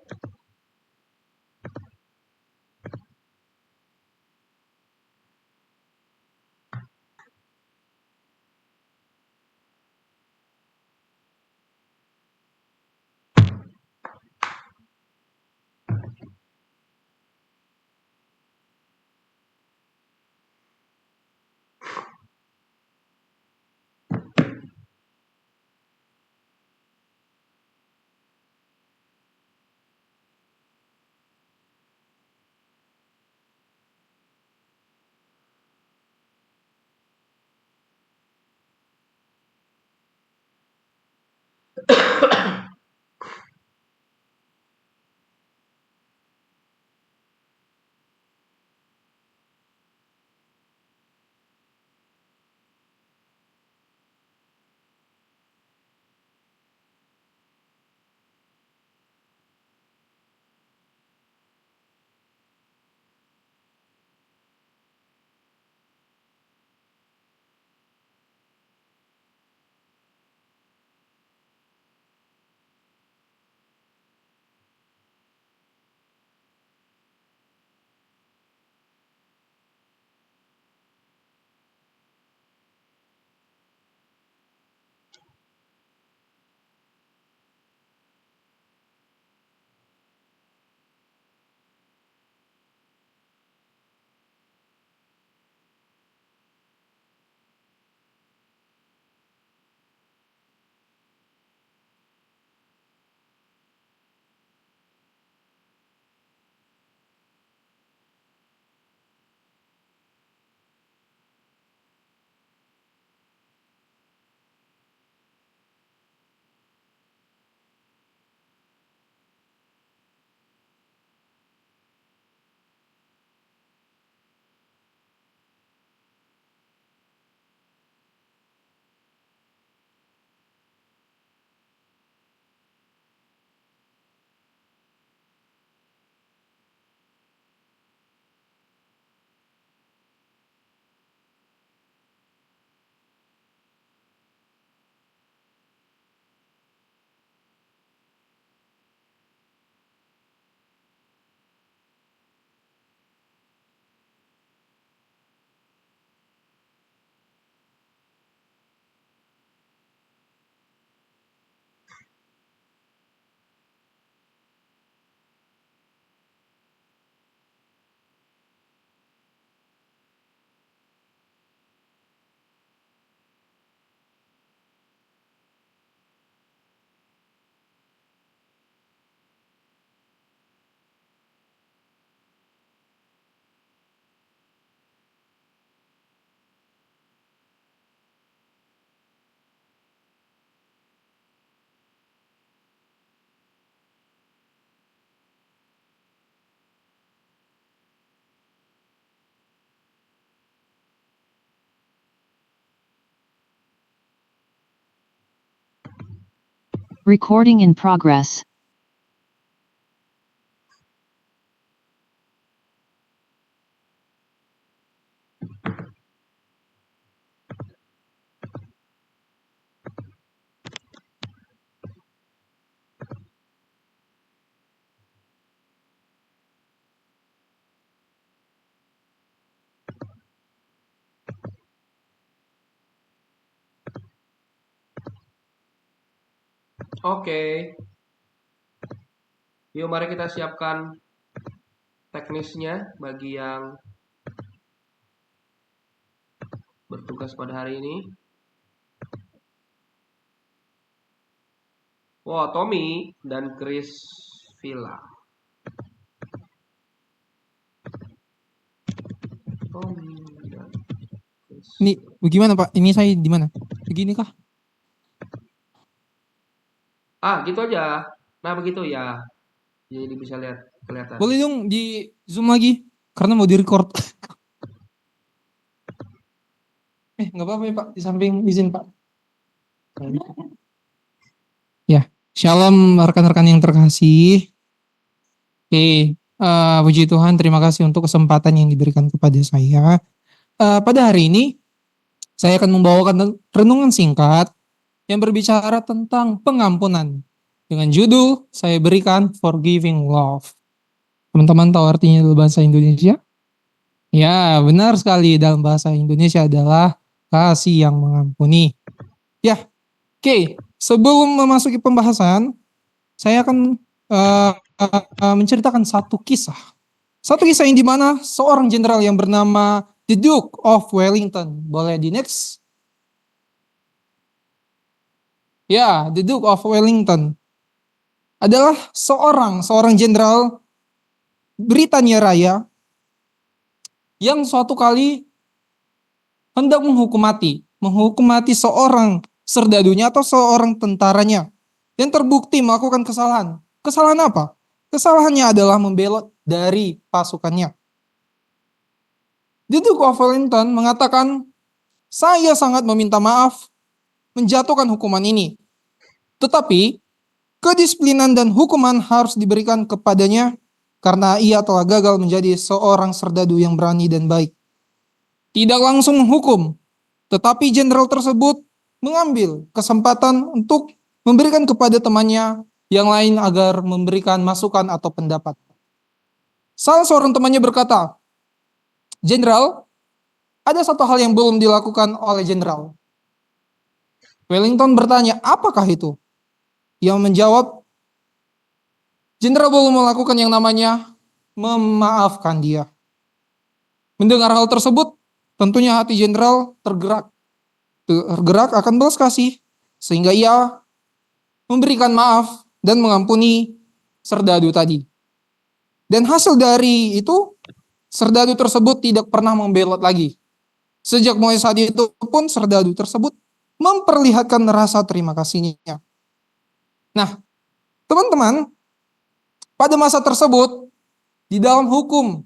Recording in progress. Oke. Yuk mari kita siapkan teknisnya bagi yang bertugas pada hari ini. Wow, Tommy dan Chris Villa. Tommy dan Chris. Ini bagaimana Pak? Ini saya di mana? Begini kah? Gitu aja. Nah, begitu ya. Jadi bisa lihat kelihatan. Boleh dong di zoom lagi? Karena mau direcord. Nggak apa-apa ya Pak. Di samping izin Pak. Ya. Shalom rekan-rekan yang terkasih. Oke, puji Tuhan, terima kasih untuk kesempatan yang diberikan kepada saya. Pada hari ini, saya akan membawakan renungan singkat yang berbicara tentang pengampunan. Dengan judul, saya berikan Forgiving Love. Teman-teman tahu artinya dalam bahasa Indonesia? Ya, benar sekali, dalam bahasa Indonesia adalah kasih yang mengampuni. Ya, oke. Sebelum memasuki pembahasan, saya akan menceritakan satu kisah. Satu kisah yang dimana seorang jenderal yang bernama The Duke of Wellington. Boleh di next? Ya, The Duke of Wellington adalah seorang jenderal Britania Raya yang suatu kali hendak menghukum mati seorang serdadunya atau seorang tentaranya yang terbukti melakukan kesalahan. Kesalahan apa? Kesalahannya adalah membelot dari pasukannya. The Duke of Wellington mengatakan, saya sangat meminta maaf menjatuhkan hukuman ini. Tetapi, kedisiplinan dan hukuman harus diberikan kepadanya karena ia telah gagal menjadi seorang serdadu yang berani dan baik. Tidak langsung menghukum, tetapi jenderal tersebut mengambil kesempatan untuk memberikan kepada temannya yang lain agar memberikan masukan atau pendapat. Salah seorang temannya berkata, Jenderal, ada satu hal yang belum dilakukan oleh jenderal. Wellington bertanya, apakah itu? Yang menjawab, jenderal belum melakukan yang namanya memaafkan dia. Mendengar hal tersebut, tentunya hati jenderal tergerak akan belas kasih, sehingga ia memberikan maaf dan mengampuni serdadu tadi. Dan hasil dari itu, serdadu tersebut tidak pernah membelot lagi. Sejak mulai saat itu pun serdadu tersebut memperlihatkan rasa terima kasihnya. Nah, teman-teman, pada masa tersebut, di dalam hukum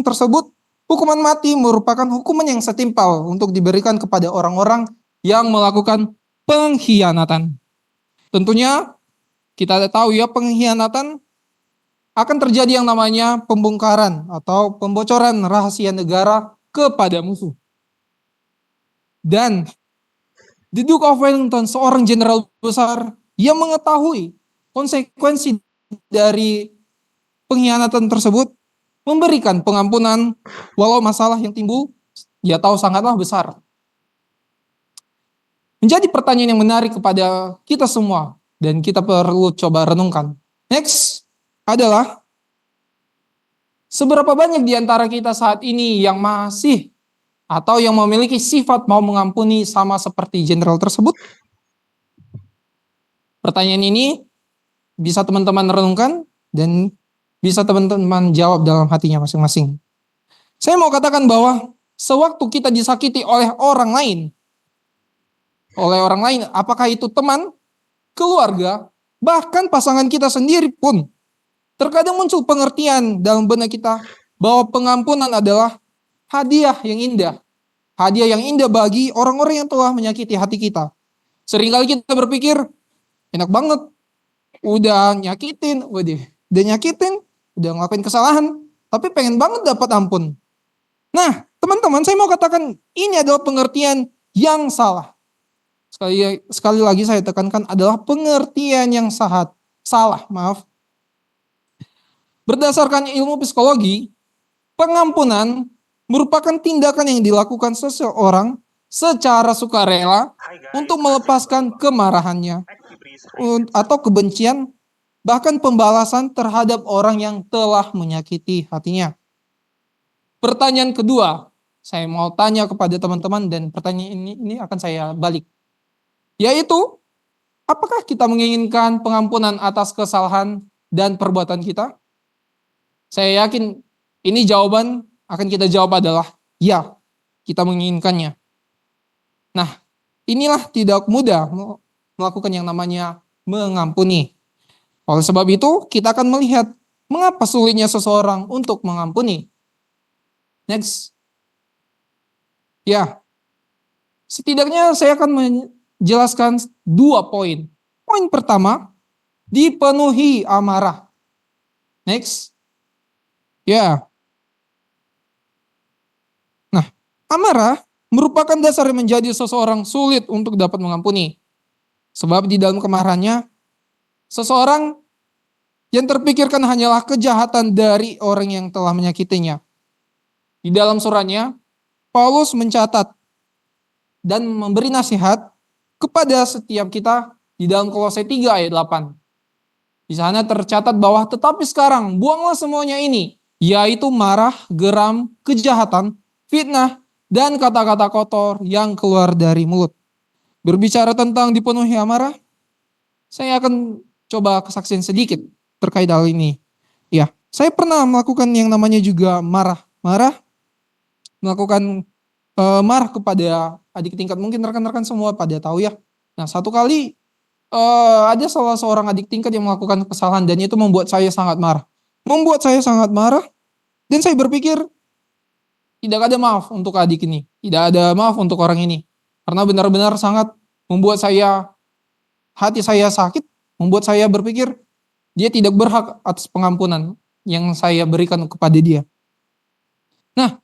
tersebut, hukuman mati merupakan hukuman yang setimpal untuk diberikan kepada orang-orang yang melakukan pengkhianatan. Tentunya kita tahu ya, pengkhianatan akan terjadi yang namanya pembongkaran atau pembocoran rahasia negara kepada musuh. Dan The Duke of Wellington, seorang jenderal besar yang mengetahui konsekuensi dari pengkhianatan tersebut, memberikan pengampunan walau masalah yang timbul dia tahu sangatlah besar. Menjadi pertanyaan yang menarik kepada kita semua dan kita perlu coba renungkan. Next adalah, seberapa banyak di antara kita saat ini yang masih atau yang memiliki sifat mau mengampuni sama seperti jenderal tersebut? Pertanyaan ini bisa teman-teman renungkan dan bisa teman-teman jawab dalam hatinya masing-masing. Saya mau katakan bahwa sewaktu kita disakiti oleh orang lain, apakah itu teman, keluarga, bahkan pasangan kita sendiri pun, terkadang muncul pengertian dalam benak kita bahwa pengampunan adalah hadiah yang indah. Hadiah yang indah bagi orang-orang yang telah menyakiti hati kita. Seringkali kita berpikir, enak banget, udah nyakitin, udah ngelakuin kesalahan, tapi pengen banget dapat ampun. Nah, teman-teman, saya mau katakan ini adalah pengertian yang salah. Sekali lagi saya tekankan, adalah pengertian yang salah. Berdasarkan ilmu psikologi, pengampunan merupakan tindakan yang dilakukan seseorang secara sukarela untuk melepaskan kemarahannya atau kebencian, bahkan pembalasan terhadap orang yang telah menyakiti hatinya. Pertanyaan kedua, saya mau tanya kepada teman-teman dan pertanyaan ini akan saya balik. Yaitu, apakah kita menginginkan pengampunan atas kesalahan dan perbuatan kita? Saya yakin ini jawaban akan kita jawab adalah ya, kita menginginkannya. Nah, inilah tidak mudah melakukan yang namanya mengampuni. Oleh sebab itu, kita akan melihat mengapa sulitnya seseorang untuk mengampuni. Next. Ya, setidaknya saya akan menjelaskan 2 poin Poin pertama, dipenuhi amarah. Next. Ya. Nah, amarah merupakan dasar yang menjadi seseorang sulit untuk dapat mengampuni. Sebab di dalam kemarahannya, seseorang yang terpikirkan hanyalah kejahatan dari orang yang telah menyakitinya. Di dalam suratnya, Paulus mencatat dan memberi nasihat kepada setiap kita di dalam Kolose 3 ayat 8. Di sana tercatat bahwa tetapi sekarang buanglah semuanya ini, yaitu marah, geram, kejahatan, fitnah, dan kata-kata kotor yang keluar dari mulut. Berbicara tentang dipenuhi amarah, saya akan coba kesaksian sedikit terkait hal ini. Ya, saya pernah melakukan yang namanya juga melakukan marah kepada adik tingkat. Mungkin rekan-rekan semua pada tahu ya. Nah, satu kali ada salah seorang adik tingkat yang melakukan kesalahan dan itu membuat saya sangat marah. Dan saya berpikir tidak ada maaf untuk adik ini, tidak ada maaf untuk orang ini. Karena benar-benar sangat membuat hati saya sakit, membuat saya berpikir dia tidak berhak atas pengampunan yang saya berikan kepada dia. Nah,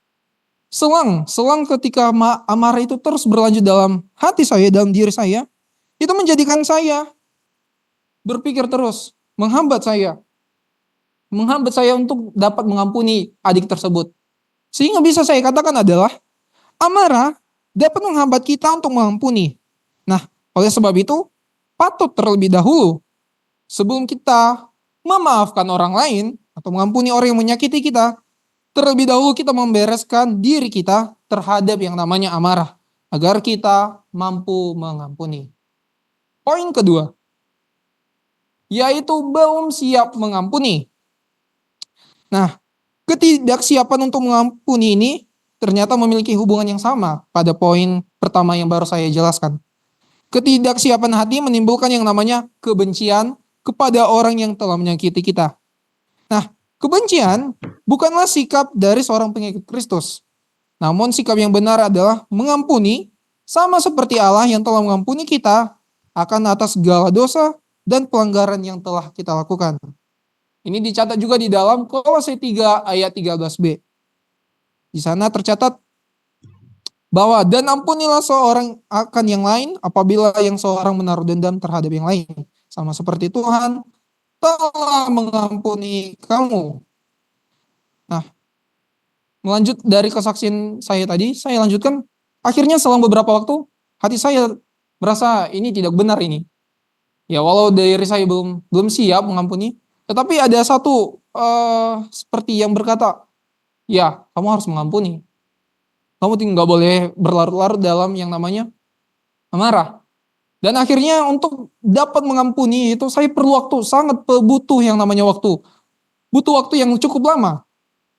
selang ketika amarah itu terus berlanjut dalam hati saya, dalam diri saya, itu menjadikan saya berpikir terus, menghambat saya untuk dapat mengampuni adik tersebut. Sehingga bisa saya katakan adalah amarah dapat menghambat kita untuk mengampuni. Nah, oleh sebab itu, patut terlebih dahulu sebelum kita memaafkan orang lain atau mengampuni orang yang menyakiti kita, terlebih dahulu kita membereskan diri kita terhadap yang namanya amarah agar kita mampu mengampuni. Poin kedua, yaitu belum siap mengampuni. Nah, ketidaksiapan untuk mengampuni ini ternyata memiliki hubungan yang sama pada poin pertama yang baru saya jelaskan. Ketidaksiapan hati menimbulkan yang namanya kebencian kepada orang yang telah menyakiti kita. Nah, kebencian bukanlah sikap dari seorang pengikut Kristus. Namun sikap yang benar adalah mengampuni sama seperti Allah yang telah mengampuni kita akan atas segala dosa dan pelanggaran yang telah kita lakukan. Ini dicatat juga di dalam Kolose 3 ayat 13b. Di sana tercatat bahwa dan ampunilah seorang akan yang lain apabila yang seorang menaruh dendam terhadap yang lain. Sama seperti Tuhan telah mengampuni kamu. Nah, melanjut dari kesaksian saya tadi, saya lanjutkan. Akhirnya selang beberapa waktu, hati saya merasa ini tidak benar ini. Ya, walau diri saya belum siap mengampuni, tetapi ada satu seperti yang berkata, ya, kamu harus mengampuni. Kamu nggak boleh berlarut-larut dalam yang namanya amarah. Dan akhirnya untuk dapat mengampuni itu saya perlu waktu, sangat butuh yang namanya waktu. Butuh waktu yang cukup lama.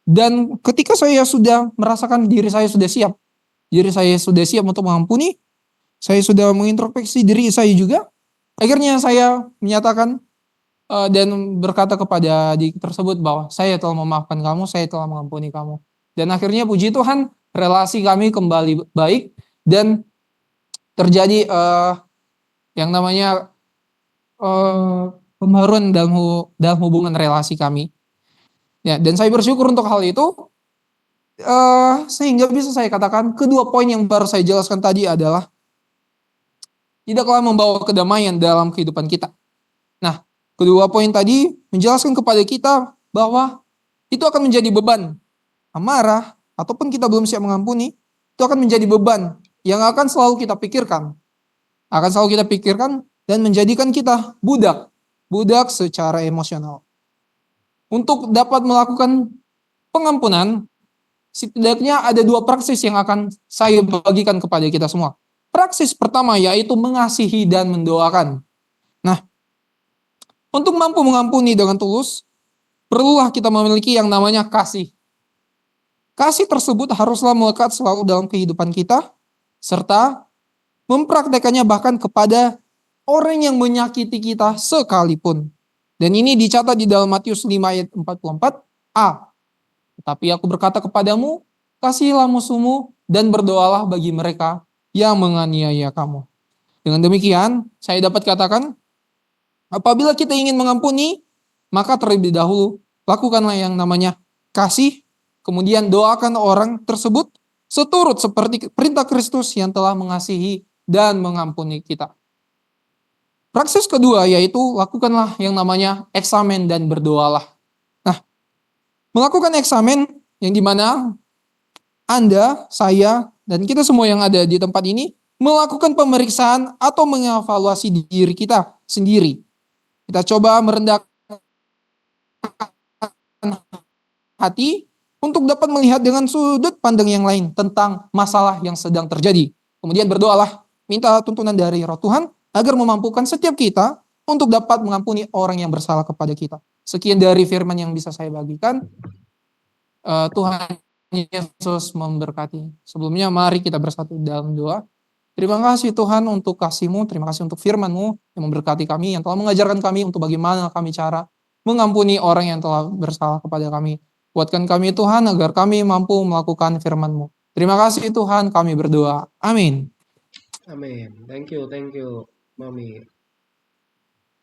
Dan ketika saya sudah merasakan diri saya sudah siap untuk mengampuni, saya sudah mengintrospeksi diri saya juga, akhirnya saya menyatakan dan berkata kepada adik tersebut bahwa saya telah memaafkan kamu, saya telah mengampuni kamu. Dan akhirnya puji Tuhan, relasi kami kembali baik dan terjadi yang namanya pembaruan dalam hubungan relasi kami. Ya, dan saya bersyukur untuk hal itu, sehingga bisa saya katakan kedua poin yang baru saya jelaskan tadi adalah tidaklah membawa kedamaian dalam kehidupan kita. Nah, kedua poin tadi menjelaskan kepada kita bahwa itu akan menjadi beban. Amarah, ataupun kita belum siap mengampuni, itu akan menjadi beban yang akan selalu kita pikirkan. Dan menjadikan kita budak secara emosional. Untuk dapat melakukan pengampunan, setidaknya ada dua praksis yang akan saya bagikan kepada kita semua. Praksis pertama yaitu mengasihi dan mendoakan. Nah, untuk mampu mengampuni dengan tulus, perlulah kita memiliki yang namanya kasih. Kasih tersebut haruslah melekat selalu dalam kehidupan kita, serta mempraktekannya bahkan kepada orang yang menyakiti kita sekalipun. Dan ini dicatat di dalam Matius 5 ayat 44a. Tetapi aku berkata kepadamu, kasihilah musuhmu dan berdoalah bagi mereka yang menganiaya kamu. Dengan demikian, saya dapat katakan Apabila kita ingin mengampuni, maka terlebih dahulu lakukanlah yang namanya kasih, kemudian doakan orang tersebut seturut seperti perintah Kristus yang telah mengasihi dan mengampuni kita. Praksis kedua yaitu lakukanlah yang namanya eksamen dan berdoalah. Nah, melakukan eksamen yang dimana Anda, saya, dan kita semua yang ada di tempat ini melakukan pemeriksaan atau mengevaluasi diri kita sendiri. Kita coba merendahkan hati untuk dapat melihat dengan sudut pandang yang lain tentang masalah yang sedang terjadi. Kemudian berdoalah, minta tuntunan dari Roh Tuhan agar memampukan setiap kita untuk dapat mengampuni orang yang bersalah kepada kita. Sekian dari firman yang bisa saya bagikan. Tuhan Yesus memberkati. Sebelumnya mari kita bersatu dalam doa. Terima kasih Tuhan untuk kasih-Mu, terima kasih untuk firman-Mu yang memberkati kami, yang telah mengajarkan kami untuk bagaimana kami cara mengampuni orang yang telah bersalah kepada kami. Kuatkan kami Tuhan agar kami mampu melakukan firman-Mu. Terima kasih Tuhan, kami berdoa. Amin. Amin. Thank you, Mami.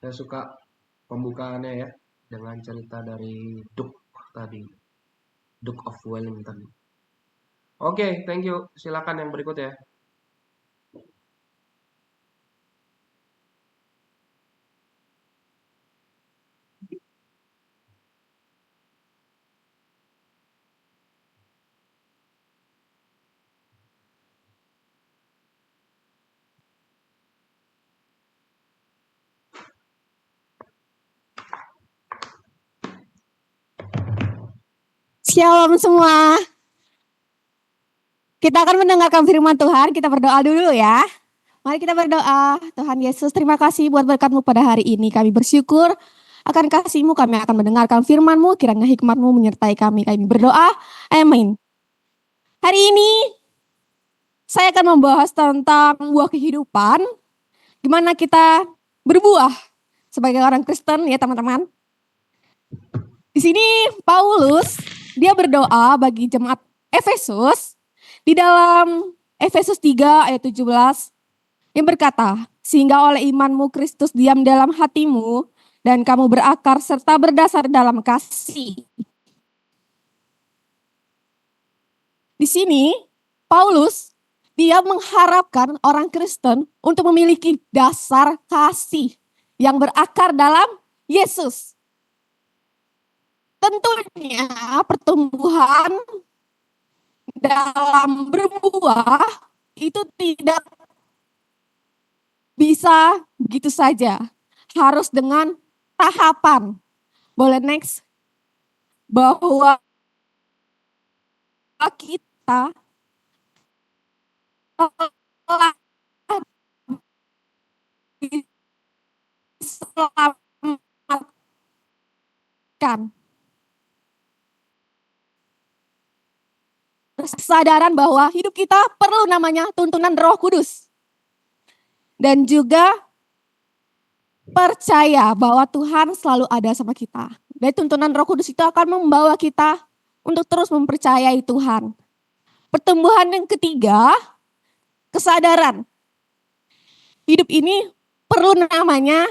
Saya suka pembukaannya ya, dengan cerita dari Duke tadi. Duke of Wellington. Oke, thank you. Silakan yang berikut ya. Shalom semua. Kita akan mendengarkan firman Tuhan. Kita berdoa dulu ya. Mari kita berdoa. Tuhan Yesus, terima kasih buat berkat-Mu pada hari ini. Kami bersyukur akan kasih-Mu. Kami akan mendengarkan firman-Mu. Kiranya hikmat-Mu menyertai kami. Kami berdoa. Amin. Hari ini saya akan membahas tentang buah kehidupan. Gimana kita berbuah sebagai orang Kristen ya teman-teman. Di sini Paulus dia berdoa bagi jemaat Efesus di dalam Efesus 3 ayat 17 yang berkata, sehingga oleh imanmu Kristus diam dalam hatimu dan kamu berakar serta berdasar dalam kasih. Di sini Paulus dia mengharapkan orang Kristen untuk memiliki dasar kasih yang berakar dalam Yesus. Tentunya pertumbuhan dalam berbuah itu tidak bisa begitu saja. Harus dengan tahapan. Boleh next? Bahwa kita telah diselamatkan. Kesadaran bahwa hidup kita perlu namanya tuntunan Roh Kudus. Dan juga percaya bahwa Tuhan selalu ada sama kita. Dan tuntunan Roh Kudus itu akan membawa kita untuk terus mempercayai Tuhan. Pertumbuhan yang ketiga, kesadaran. Hidup ini perlu namanya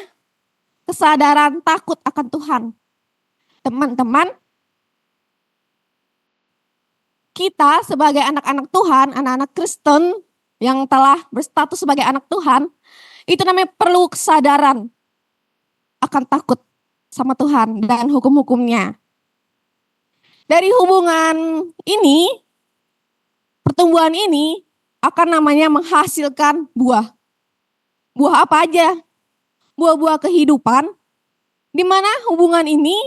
kesadaran takut akan Tuhan. Teman-teman, kita sebagai anak-anak Tuhan, anak-anak Kristen yang telah berstatus sebagai anak Tuhan, itu namanya perlu kesadaran akan takut sama Tuhan dan hukum-hukumnya. Dari hubungan ini, pertumbuhan ini akan namanya menghasilkan buah. Buah apa aja? Buah-buah kehidupan, di mana hubungan ini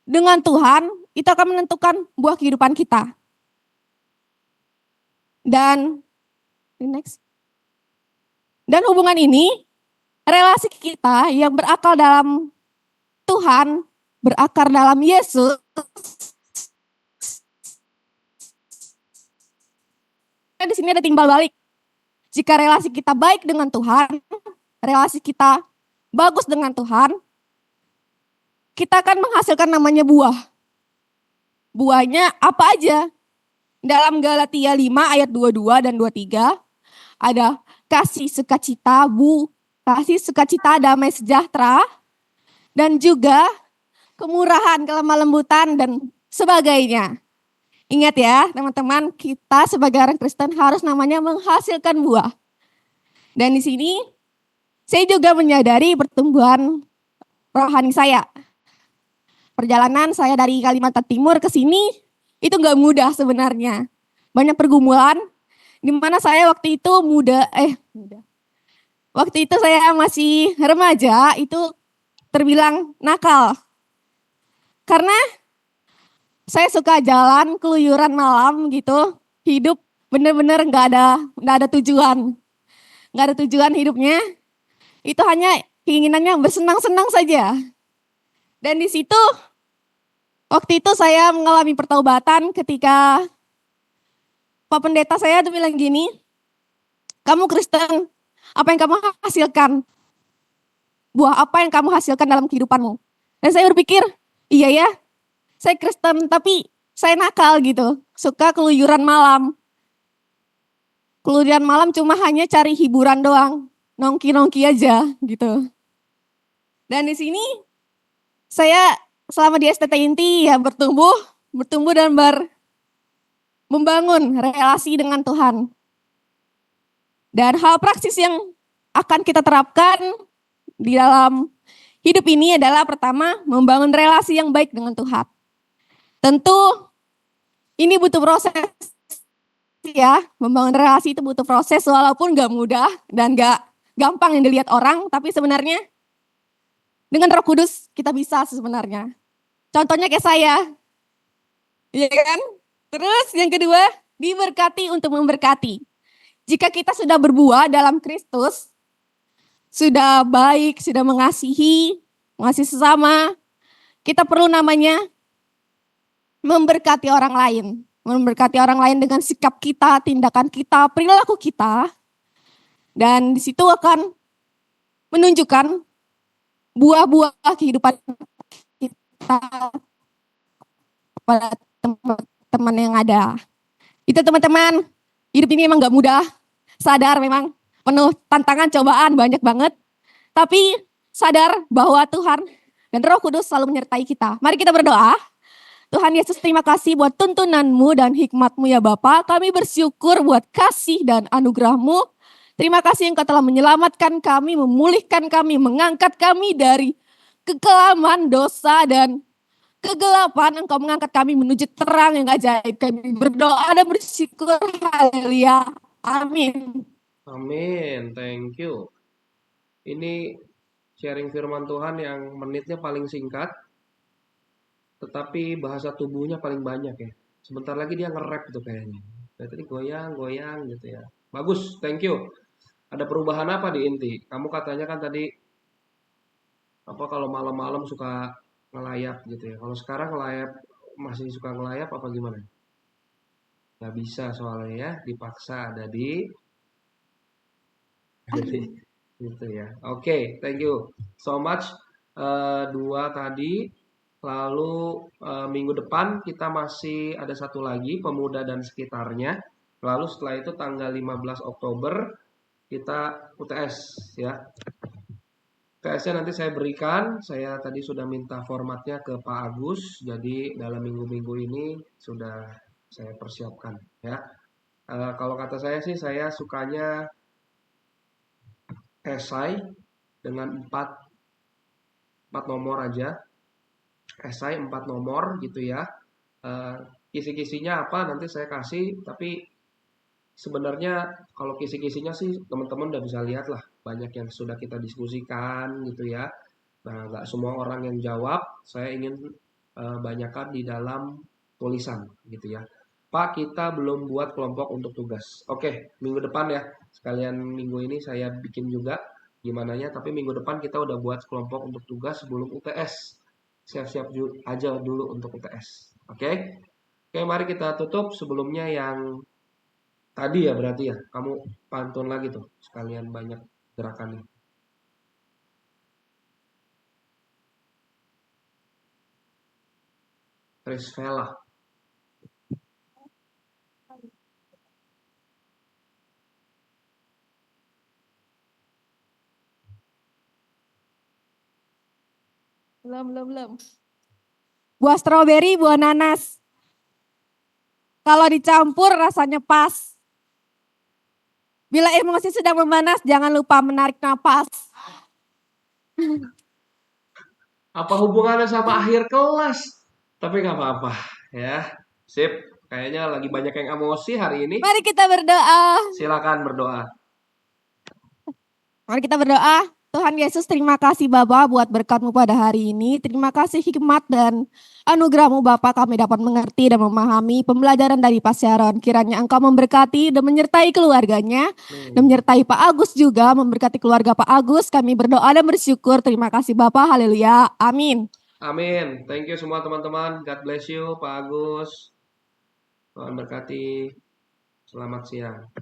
dengan Tuhan itu akan menentukan buah kehidupan kita. Dan next. Dan hubungan ini, relasi kita yang berakar dalam Tuhan, berakar dalam Yesus, di sini ada timbal balik. Jika relasi kita baik dengan Tuhan, relasi kita bagus dengan Tuhan, kita akan menghasilkan namanya buah. Buahnya apa aja? Dalam Galatia 5 ayat 22 dan 23 ada kasih, sukacita, kasih, sukacita, damai sejahtera, dan juga kemurahan, kelemah lembutan, dan sebagainya. Ingat ya teman-teman, kita sebagai orang Kristen harus namanya menghasilkan buah. Dan di sini saya juga menyadari pertumbuhan rohani saya. Perjalanan saya dari Kalimantan Timur ke sini itu nggak mudah sebenarnya. Banyak pergumulan, di mana saya waktu itu waktu itu saya masih remaja, itu terbilang nakal. Karena saya suka jalan keluyuran malam gitu, hidup bener-bener nggak ada tujuan. Nggak ada tujuan hidupnya, itu hanya keinginannya bersenang-senang saja. Dan di situ, waktu itu saya mengalami pertaubatan ketika Pak Pendeta saya tuh bilang gini, kamu Kristen, apa yang kamu hasilkan? Buah apa yang kamu hasilkan dalam kehidupanmu? Dan saya berpikir, iya ya, saya Kristen tapi saya nakal gitu, suka keluyuran malam. Keluyuran malam cuma hanya cari hiburan doang, nongki-nongki aja gitu. Dan di sini saya selama di STT Inti ya bertumbuh dan membangun relasi dengan Tuhan. Dan hal praksis yang akan kita terapkan di dalam hidup ini adalah pertama, membangun relasi yang baik dengan Tuhan. Tentu ini butuh proses ya, membangun relasi itu butuh proses walaupun gak mudah dan gak gampang yang dilihat orang, tapi sebenarnya dengan Roh Kudus kita bisa sebenarnya. Contohnya kayak saya, iya kan? Terus yang kedua, diberkati untuk memberkati. Jika kita sudah berbuah dalam Kristus, sudah baik, sudah mengasihi sesama, kita perlu namanya memberkati orang lain. Memberkati orang lain dengan sikap kita, tindakan kita, perilaku kita. Dan di situ akan menunjukkan buah-buah kehidupan kita pada teman-teman yang ada. Itu teman-teman, hidup ini emang gak mudah. Sadar memang penuh tantangan, cobaan banyak banget. Tapi sadar bahwa Tuhan dan Roh Kudus selalu menyertai kita. Mari kita berdoa. Tuhan Yesus, terima kasih buat tuntunan-Mu dan hikmat-Mu ya Bapa. Kami bersyukur buat kasih dan anugerah-Mu. Terima kasih Engkau telah menyelamatkan kami, memulihkan kami, mengangkat kami dari kekelaman, dosa, dan kegelapan. Engkau mengangkat kami menuju terang yang ajaib. Kami berdoa dan bersyukur. Haleluya. Amin. Amin, thank you. Ini sharing firman Tuhan yang menitnya paling singkat, tetapi bahasa tubuhnya paling banyak ya. Sebentar lagi dia nge-rap tuh kayaknya. Tadi goyang-goyang gitu ya. Bagus, thank you. Ada perubahan apa di Inti? Kamu katanya kan tadi apa kalau malam-malam suka ngelayap gitu ya. Kalau sekarang ngelayap masih suka ngelayap apa gimana? Gak bisa soalnya ya, dipaksa ada di gitu ya. Oke, thank you so much. Dua tadi. Lalu minggu depan kita masih ada satu lagi, pemuda dan sekitarnya. Lalu setelah itu tanggal 15 Oktober kita UTS ya. UTS-nya nanti saya berikan. Saya tadi sudah minta formatnya ke Pak Agus. Jadi dalam minggu-minggu ini sudah saya persiapkan ya. Kalau kata saya sih saya sukanya esai dengan 4 nomor aja. Esai 4 nomor gitu ya. Kisi-kisinya apa nanti saya kasih, tapi sebenarnya kalau kisi-kisinya sih teman-teman udah bisa lihat lah, banyak yang sudah kita diskusikan gitu ya. Nah, nggak semua orang yang jawab, saya ingin banyakkan di dalam tulisan gitu ya. Pak, kita belum buat kelompok untuk tugas. Oke, minggu depan ya. Sekalian minggu ini saya bikin juga gimana ya, tapi minggu depan kita udah buat kelompok untuk tugas sebelum UTS. Siap-siap aja dulu untuk UTS. Oke? Oke, mari kita tutup. Sebelumnya yang tadi ya berarti ya, kamu pantun lagi tuh. Sekalian banyak gerakannya. Trisvela. Belum. Buah stroberi, buah nanas. Kalau dicampur rasanya pas. Bila emosi sedang memanas, jangan lupa menarik napas. Apa hubungannya sama akhir kelas? Tapi nggak apa-apa ya. Sip, kayaknya lagi banyak yang emosi hari ini. Mari kita berdoa. Silakan berdoa. Mari kita berdoa. Tuhan Yesus, terima kasih Bapa buat berkat-Mu pada hari ini. Terima kasih hikmat dan anugerah-Mu Bapa, kami dapat mengerti dan memahami pembelajaran dari Pak Sharon. Kiranya Engkau memberkati dan menyertai keluarganya. Dan menyertai Pak Agus juga, memberkati keluarga Pak Agus. Kami berdoa dan bersyukur. Terima kasih Bapa, haleluya, amin. Amin. Thank you semua teman-teman. God bless you Pak Agus. Tuhan berkati. Selamat siang.